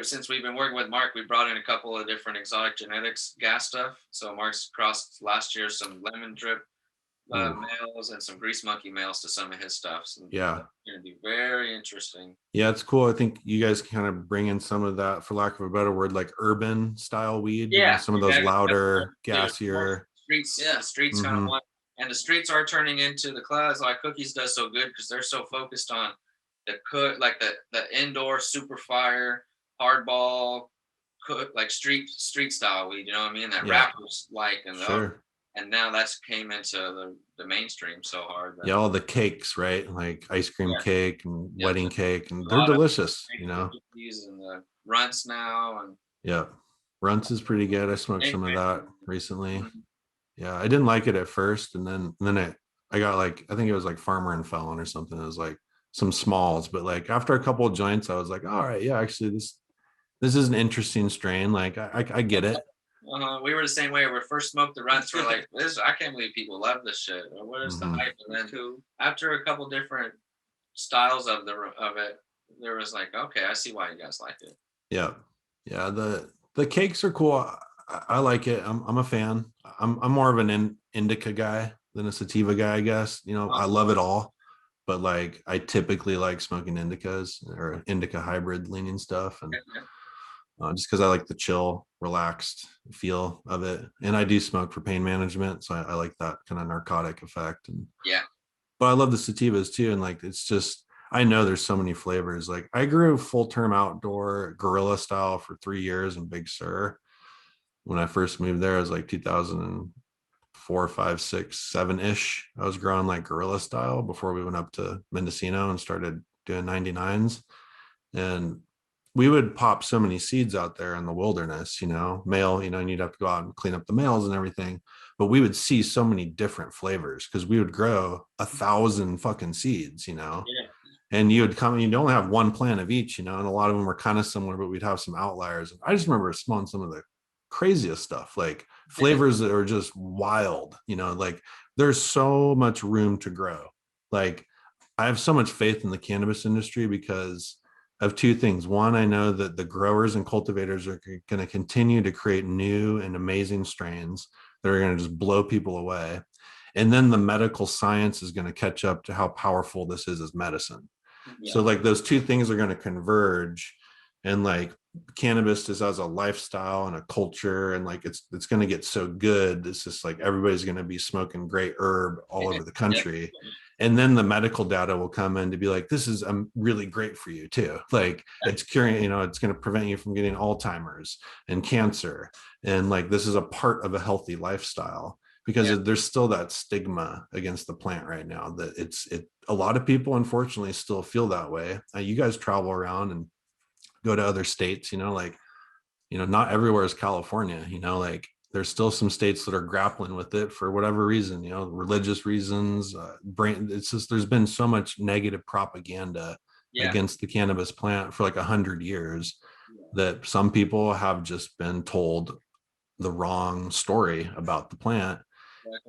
Since we've been working with Mark, we brought in a couple of different exotic genetics gas stuff. So Mark's crossed last year some lemon drip males and some grease monkey males to some of his stuff. So it's going to be very interesting. Yeah, it's cool. I think you guys kind of bring in some of that, for lack of a better word, like urban style weed. Yeah, some of those louder, gassier. The streets kind of want, and the streets are turning into the clouds. Like Cookies does so good because they're so focused on the indoor super fire hardball like street style weed, you know what I mean, that rappers like, and now that's came into the mainstream so hard all the cakes, right, like ice cream cake and wedding cake, and they're delicious, using the runts now, and runts is pretty good. I smoked some of that recently. I didn't like it at first, and then I got like, I think it was like Farmer and Felon or something. It was like some smalls, but like after a couple of joints I was like, all right, actually this is an interesting strain. Like I get it. We were the same way. We first smoked the runts, we're like, I can't believe people love this shit, or what is the hype? And then after a couple different styles of it, there was like, okay, I see why you guys like it. The cakes are cool. I like it. I'm a fan. I'm more of an indica guy than a sativa guy, I guess. I love it all. But like I typically like smoking indicas or indica hybrid leaning stuff, and just because I like the chill, relaxed feel of it, and I do smoke for pain management, so I like that kind of narcotic effect. And but I love the sativas too, and like it's just, I know there's so many flavors. Like I grew full term outdoor guerrilla style for 3 years in Big Sur. When I first moved there, it was like 2004, 5, 6, 7-ish. I was growing like guerrilla style before we went up to Mendocino and started doing 99s. And we would pop so many seeds out there in the wilderness, male, and you'd have to go out and clean up the males and everything. But we would see so many different flavors because we would grow 1,000 fucking seeds, and you would come, you don't have one plant of each, and a lot of them were kind of similar, but we'd have some outliers. I just remember smelling some of the craziest stuff, like flavors that are just wild, like there's so much room to grow. Like I have so much faith in the cannabis industry because of two things. One, I know that the growers and cultivators are going to continue to create new and amazing strains that are going to just blow people away. And then the medical science is going to catch up to how powerful this is as medicine. So like those two things are going to converge, and like cannabis is as a lifestyle and a culture, and like it's going to get so good. It's just like everybody's going to be smoking great herb all over the country. And then the medical data will come in to be like, this is really great for you too. Like it's curing, it's going to prevent you from getting Alzheimer's and cancer. And like, this is a part of a healthy lifestyle, because there's still that stigma against the plant right now that a lot of people unfortunately still feel that way. You guys travel around and go to other states, like, not everywhere is California, like there's still some states that are grappling with it for whatever reason, religious reasons, it's just, there's been so much negative propaganda against the cannabis plant for like 100 years that some people have just been told the wrong story about the plant.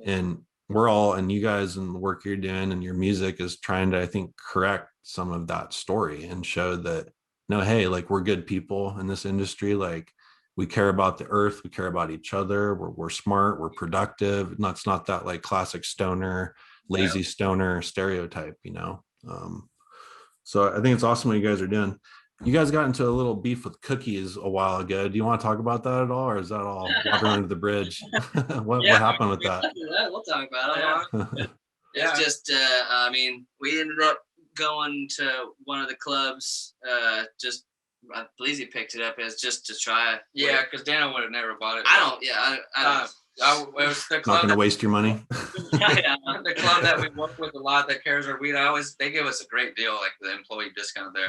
And and you guys and the work you're doing and your music is trying to, I think, correct some of that story and show that, no, hey, like, we're good people in this industry. Like, we care about the earth, we care about each other, we're smart, we're productive. It's not that like classic stoner, lazy stoner stereotype, so I think it's awesome what you guys are doing. You guys got into a little beef with cookies a while ago. Do you want to talk about that at all, or is that all water under the bridge? What happened with that? We'll talk about it. It's just, we ended up going to one of the clubs. Bleezy picked it up as just to try. Yeah, because Dana would have never bought it. I don't. It was the club. Not gonna waste your money. The club that we work with a lot that carries our weed. They give us a great deal, like the employee discount there.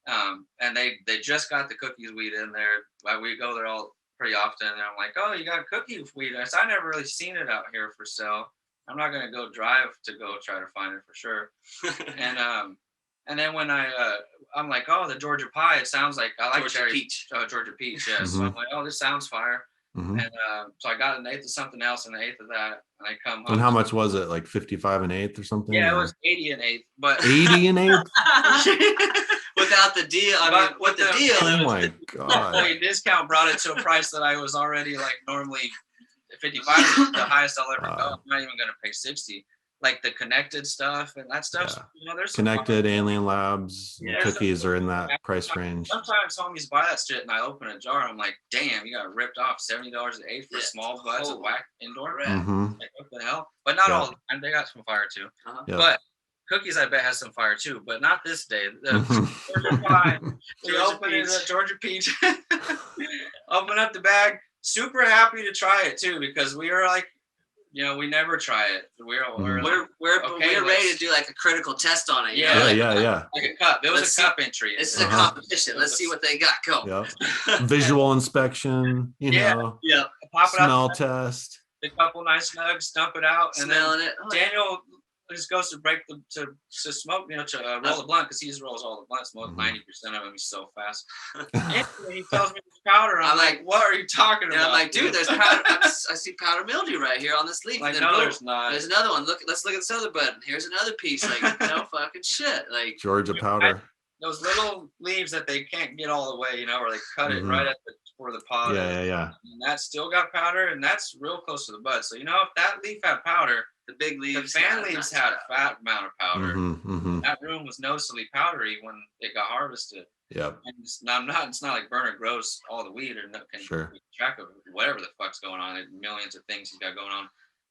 And they just got the cookies weed in there. We go there all pretty often, and I'm like, oh, you got cookie weed? I never really seen it out here for sale. I'm not gonna go drive to go try to find it for sure. And then when I'm like, oh, the Georgia pie, it sounds like I like Georgia peach. Georgia peach, yeah. So I'm like, oh, this sounds fire. And so I got an eighth of something else and an eighth of that, and I come home. And how much was it? Like 55 an eighth or something? Yeah, it was 80 an eighth, but 80 an eighth without the deal. With the deal. Oh my god! The discount brought it to a price that I was already like normally 55 is the highest I'll ever go. I'm not even gonna pay 60. Like the connected stuff and that stuff, there's connected Alien Labs cookies are in that price range. Sometimes homies buy that shit and I open a jar. I'm like, damn, you got ripped off $70 an eighth for small buds of whack indoor. Like, what the hell? But not all. And they got some fire too. But cookies, I bet, has some fire too. But not this day. Georgia pie. We open it at Georgia peach. Open up the bag. Super happy to try it too, because we were like, we never try it. We're ready to do like a critical test on it. Yeah. Like a cup. It was a cup entry. It's a competition. Let's see what they got. Go. Visual inspection. Pop it smell test. A couple nice nugs, dump it out, and smelling then it. Daniel just goes to break to smoke, to roll the blunt, because he rolls all the blunts. Most 90% of them, he's so fast. And he tells me there's powder. I'm like, what are you talking about? I'm like, dude, there's powder. I see powder mildew right here on this leaf. Like, no, there's not. There's another one. Let's look at this other bud. Here's another piece. Like, no fucking shit. Like Georgia powder. Those little leaves that they can't get all the way, where they cut it right at where the pod. Yeah. And that still got powder, and that's real close to the bud. So if that leaf had powder. The big leaves. The fan leaves had a fat amount of powder. That room was noticeably powdery when it got harvested. Yep. And it's not like Burner grows all the weed or can keep track of whatever the fuck's going on. There's millions of things he's got going on.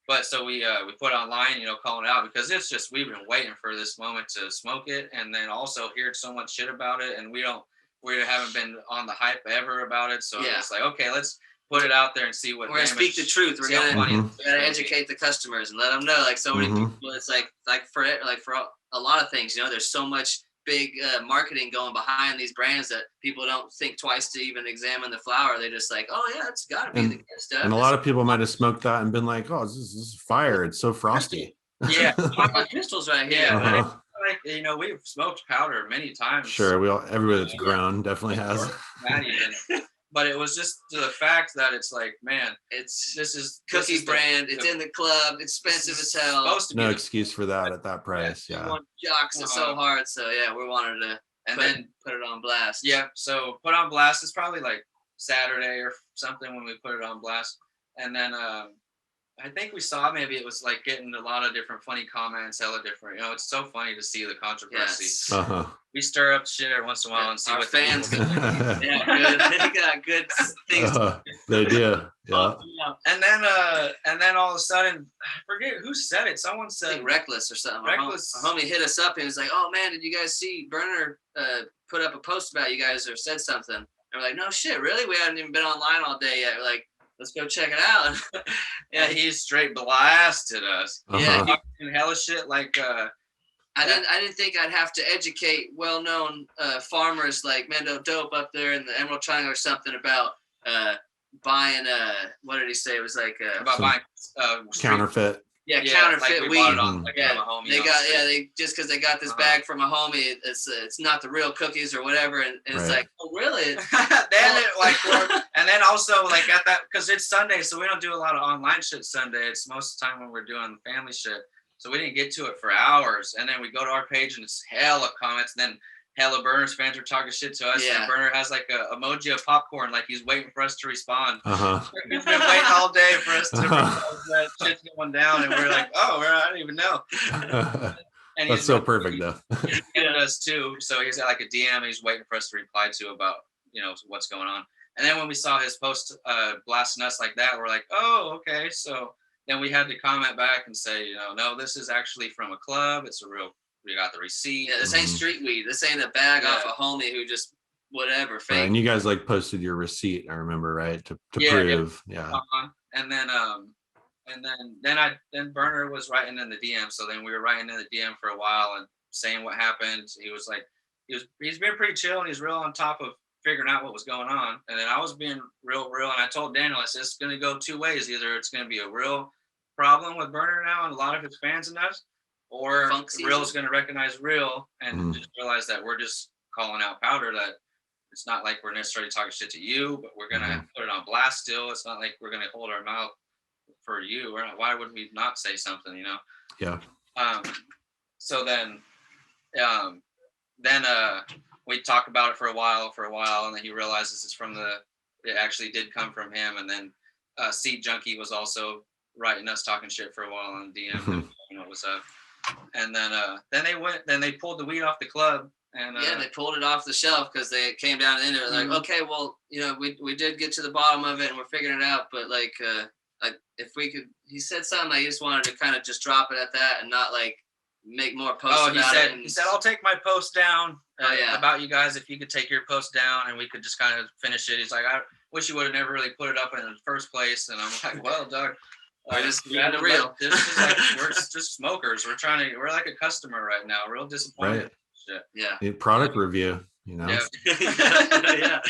But so we put online, calling it out, because it's just, we've been waiting for this moment to smoke it, and then also heard so much shit about it, and we haven't been on the hype ever about it. So it's like, okay, let's put it out there and see what. We're gonna speak the truth. We're gonna educate the customers and let them know. Like, so many people, it's like for a lot of things, there's so much big marketing going behind these brands that people don't think twice to even examine the flower. They just like, oh yeah, it's gotta be the good stuff. And a lot of people might have smoked that and been like, oh, this is fire. It's so frosty. Yeah, my pistols right here. Yeah, we've smoked powder many times. Sure, everybody that's grown definitely has. But it was just the fact that it's like, man, this is cookie brand. It's in the club. It's expensive as hell. No excuse for that at that price. Yeah. Jocks it so hard. So we wanted to put it on blast. Yeah. So put on blast. It's probably like Saturday or something when we put it on blast. And then I think we saw, maybe it was like getting a lot of different funny comments, hella different. It's so funny to see the controversy. Yes. We stir up shit every once in a while and see what fans good. They got good things. They do. Yeah. And then all of a sudden, I forget who said it. Someone said Reckless or something. Reckless. Our homie hit us up and was like, "Oh man, did you guys see Burner put up a post about you guys or said something?" And we're like, "No shit, really? We hadn't even been online all day yet." We're like, let's go check it out. Yeah, he straight blasted us. Yeah, and hella shit like. I didn't think I'd have to educate well-known farmers like Mendo Dope up there in the Emerald Triangle or something about buying what did he say? It was like about buying counterfeit. Yeah, counterfeit like weed. Homie, they just because they got this bag from a homie, it's not the real cookies or whatever, and it's like, oh really? And then also like at that, because it's Sunday, so we don't do a lot of online shit Sunday. It's most of the time when we're doing family shit. So we didn't get to it for hours, and then we go to our page and it's hella comments, and then hella Burners fans are talking shit to us. Yeah. And Burner has like a emoji of popcorn, like he's waiting for us to respond. He's been waiting all day for us to that shit's going down, and we're like, oh, I don't even know. And that's so perfect though. He's getting us too, so he's got like a DM he's waiting for us to reply to about what's going on. And then when we saw his post blasting us like that, we're like, oh, okay, so. Then we had to comment back and say, no, this is actually from a club. It's a real. We got the receipt. Yeah, this ain't street weed. This ain't a bag off a homie who just whatever. Fake. Right, and you guys like posted your receipt. I remember, right, to prove. Yeah. And then Burner was writing in the DM. So then we were writing in the DM for a while and saying what happened. He was like, he's been pretty chill and he's real on top of figuring out what was going on. And then I was being real. And I told Daniel, I said, it's going to go two ways. Either it's going to be a real problem with Burner now and a lot of his fans and us, or Real is going to recognize Real and just realize that we're just calling out Powder, that it's not like we're necessarily talking shit to you, but we're going to put it on blast still. It's not like we're going to hold our mouth for you. Why would we not say something, Yeah. So then we talk about it for a while, and then he realizes it actually did come from him. And then Seed Junkie was also writing us talking shit for a while on DM. What was up? And then they pulled the weed off the club. And they pulled it off the shelf because they came down and they were like, okay, well, we did get to the bottom of it and we're figuring it out, but like if we could, he said something like he just wanted to kind of just drop it at that and not like make more posts about it. He said, I'll take my post down about you guys if you could take your post down and we could just kind of finish it. He's like, I wish you would have never really put it up in the first place. And I'm like, well, Doug, we're just real. This is like, we're just smokers. We're like a customer right now. Real disappointed. Right. Shit. Yeah. Product review, Yeah. Yeah.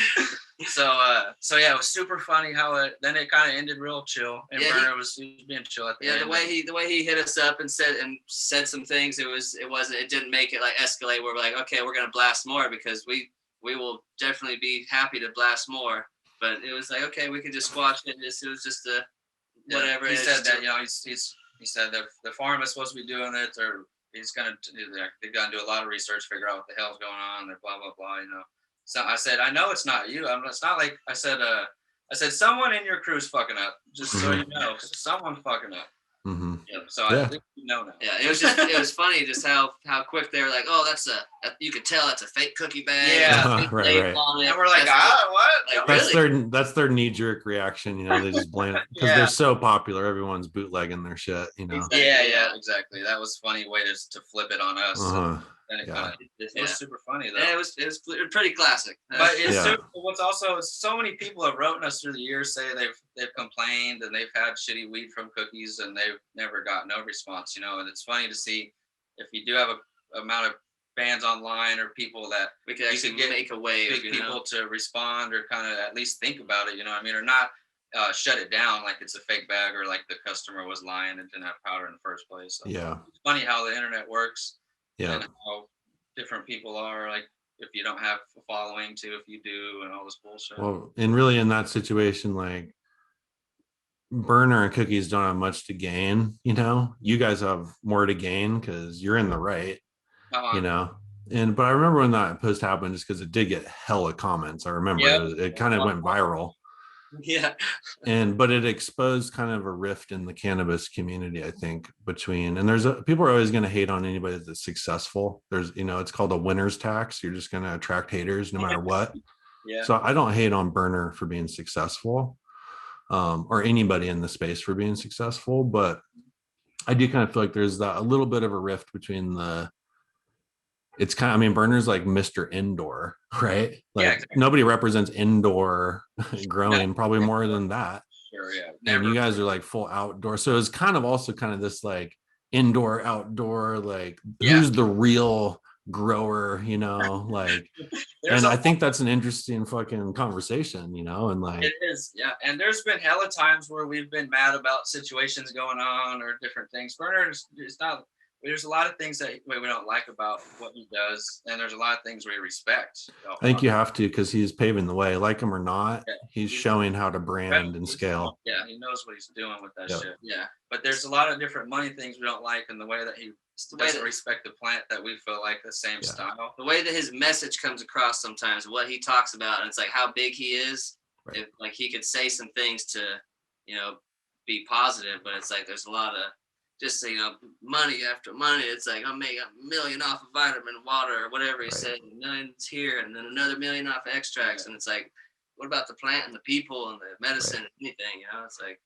So yeah, it was super funny how it kind of ended real chill, and Burner was being chill at the end. the way he hit us up and said some things, it didn't make it like escalate where we're like, okay, we're gonna blast more, because we will definitely be happy to blast more, but it was like, okay, we could just squash it. It was just a whatever. He said that he said that the farm is supposed to be doing it, or they're gonna do a lot of research, figure out what the hell's going on, and blah blah blah. So I said, I know it's not you. It's not like I said someone in your crew's fucking up. Just so you know, someone's fucking up. Mm-hmm. So I think you know now. Yeah, it was funny just how quick they were like, oh, you could tell that's a fake cookie bag. Yeah, right. And we're like, what? Like, that's their knee-jerk reaction. They just blame it because they're so popular. Everyone's bootlegging their shit. Yeah, exactly. That was a funny way to flip it on us. And it was super funny though. Yeah, it was pretty classic. But what's also, so many people have written us through the years say they've complained and they've had shitty weed from cookies and they've never got no response, and it's funny to see if you do have a amount of fans online or people that we could actually make a wave, people to respond or kind of at least think about it, or not shut it down like it's a fake bag or like the customer was lying and didn't have powder in the first place. So it's funny how the internet works. Yeah. And how different people are, like if you don't have a following to, if you do, and all this bullshit. Well, and really in that situation, like Burner and Cookies don't have much to gain. You guys have more to gain because you're in the right. But I remember when that post happened, just because it did get hella comments. I remember it kind of went viral. Yeah. But it exposed kind of a rift in the cannabis community, I think, and people are always going to hate on anybody that's successful. There's, it's called a winner's tax. You're just going to attract haters no matter what. Yeah. So I don't hate on Burner for being successful, or anybody in the space for being successful, but I do kind of feel like there's a little bit of a rift between Burner's like Mr. Indoor, right? Like exactly. Nobody represents indoor growing probably more than that. Sure, yeah. And you guys are like full outdoor. So it's kind of also kind of this like indoor, outdoor, like who's the real grower, you know, like, and I think that's an interesting fucking conversation, you know, and like it is, yeah. And there's been hella times where we've been mad about situations going on or different things. Burner is not. There's a lot of things that we don't like about what he does, and there's a lot of things we respect. I think you have to, because he's paving the way, like him or not. Yeah. He's showing how to brand and scale. Yeah, he knows what he's doing with that Yep. shit. Yeah, but there's a lot of different money things we don't like, and the way that he doesn't respect the plant that we feel like the same style. The way that his message comes across sometimes, what he talks about, and it's like how big he is. Right. If, like he could say some things to, you know, be positive, but it's like there's a lot of just, you know, money after money. It's like I'll make $1 million off of vitamin water or whatever he said, millions here, and then another $1 million off of extracts, and it's like, what about the plant and the people and the medicine and anything? You know, it's like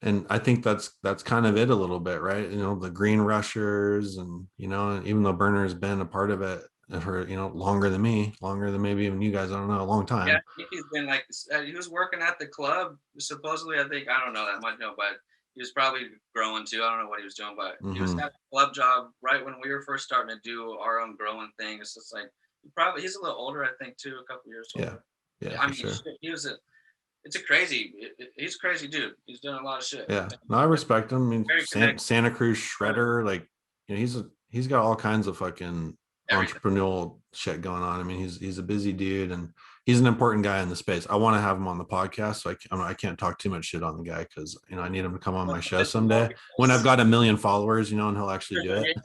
And I think that's kind of it a little bit, right? You know, the green rushers, and you know, even though Burner has been a part of it for, you know, longer than me, longer than maybe even you guys, I don't know, a long time. Yeah, I think he's been like, he was working at the club supposedly. I think, I don't know that much, no, but he was probably growing too. I don't know what he was doing, but he was at a club job right when we were first starting to do our own growing thing. It's just like he's a little older, I think, too, a couple years older. Yeah. I mean, sure. He's a crazy dude. He's done a lot of shit. Yeah, no, I respect him. I mean, Santa Cruz shredder, like, you know, he's got all kinds of fucking entrepreneurial shit going on. I mean, he's a busy dude, and he's an important guy in the space. I want to have him on the podcast, so I can't talk too much shit on the guy, because, you know, I need him to come on my show someday when I've got 1 million followers, you know, and he'll actually do it.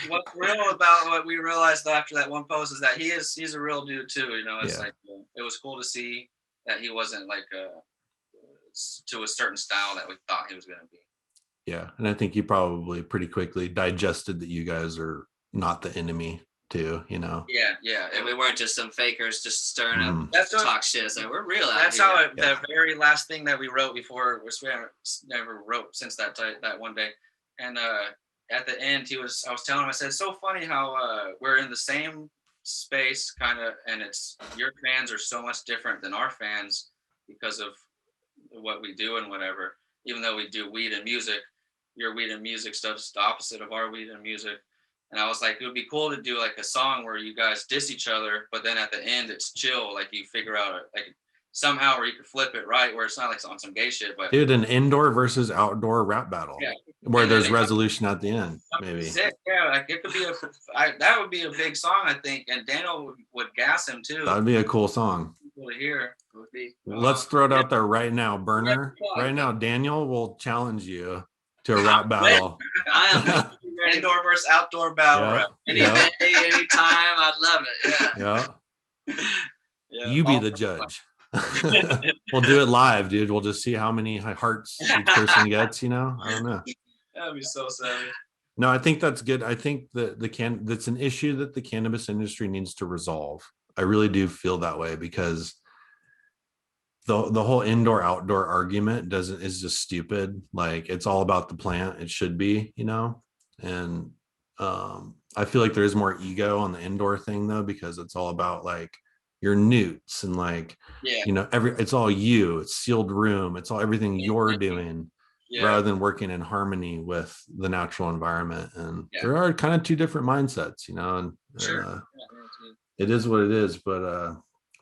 What's real about what we realized after that one post is that he's a real dude too. You know, it's like it was cool to see that he wasn't like to a certain style that we thought he was going to be. Yeah, and I think he probably pretty quickly digested that you guys are not the enemy too, you know. Yeah, and we weren't just some fakers just stirring up talk shit. It's like, we're real out that's here. How the very last thing that we wrote before, which we never wrote since that one day, and at the end I was telling him, I said, it's so funny how we're in the same space kind of, and it's your fans are so much different than our fans because of what we do and whatever. Even though we do weed and music, your weed and music stuff's the opposite of our weed and music. And I was like, it would be cool to do like a song where you guys diss each other, but then at the end it's chill, like you figure out like somehow where you can flip it right, where it's not like on some gay shit. But dude, an indoor versus outdoor rap battle, where there's resolution at the end, maybe. Sick. Yeah, like it could be that would be a big song, I think, and Daniel would gas him too. That'd be a cool song. Cool to hear. Would be. Let's throw it out there right now, Burner. Right now, Daniel will challenge you to a rap battle. I am indoor versus outdoor battle rap. Any day, anytime, I'd love it. Yeah. You be the judge. We'll do it live, dude. We'll just see how many hearts each person gets, you know. I don't know. That'd be so sad. No, I think that's good. I think that's an issue that the cannabis industry needs to resolve. I really do feel that way, because the whole indoor outdoor argument is just stupid. Like, it's all about the plant. It should be, you know. And I feel like there is more ego on the indoor thing though, because it's all about like your newts and like, you know, it's all you, it's sealed room, it's all everything you're doing, rather than working in harmony with the natural environment. And there are kind of two different mindsets, you know, and it is what it is. But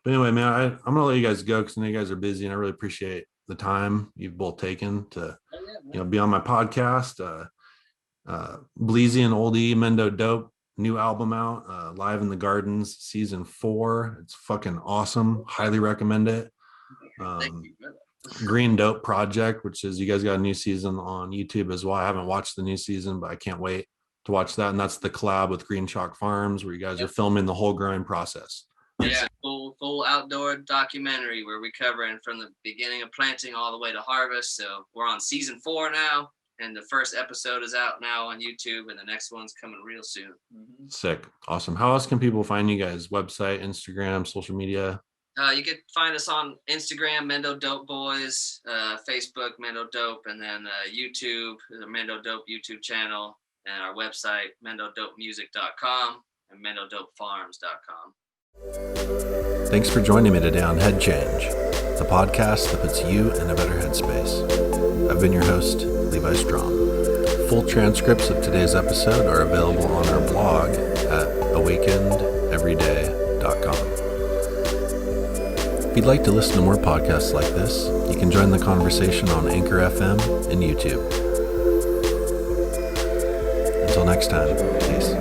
anyway, man, I'm gonna let you guys go, because I know you guys are busy, and I really appreciate the time you've both taken to you know, be on my podcast. Bleezy and Old E, Mendo Dope, new album out, Live in the Gardens, season 4. It's fucking awesome. Highly recommend it. Green Dope Project, which is, you guys got a new season on YouTube as well. I haven't watched the new season, but I can't wait to watch that. And that's the collab with Green Chalk Farms, where you guys are filming the whole growing process. It's a full outdoor documentary where we cover it from the beginning of planting all the way to harvest. So we're on season 4 now. And the first episode is out now on YouTube, and the next one's coming real soon. Sick. Awesome. How else can people find you guys? Website, Instagram, social media? You can find us on Instagram, Mendo Dope Boys, Facebook, Mendo Dope, and then YouTube, the Mendo Dope YouTube channel, and our website, mendodopemusic.com and mendodopefarms.com. Thanks for joining me today on Head Change. the podcast that puts you in a better headspace. I've been your host, Levi Strom. Full transcripts of today's episode are available on our blog at awakenedeveryday.com. If you'd like to listen to more podcasts like this, you can join the conversation on Anchor FM and YouTube. Until next time, peace.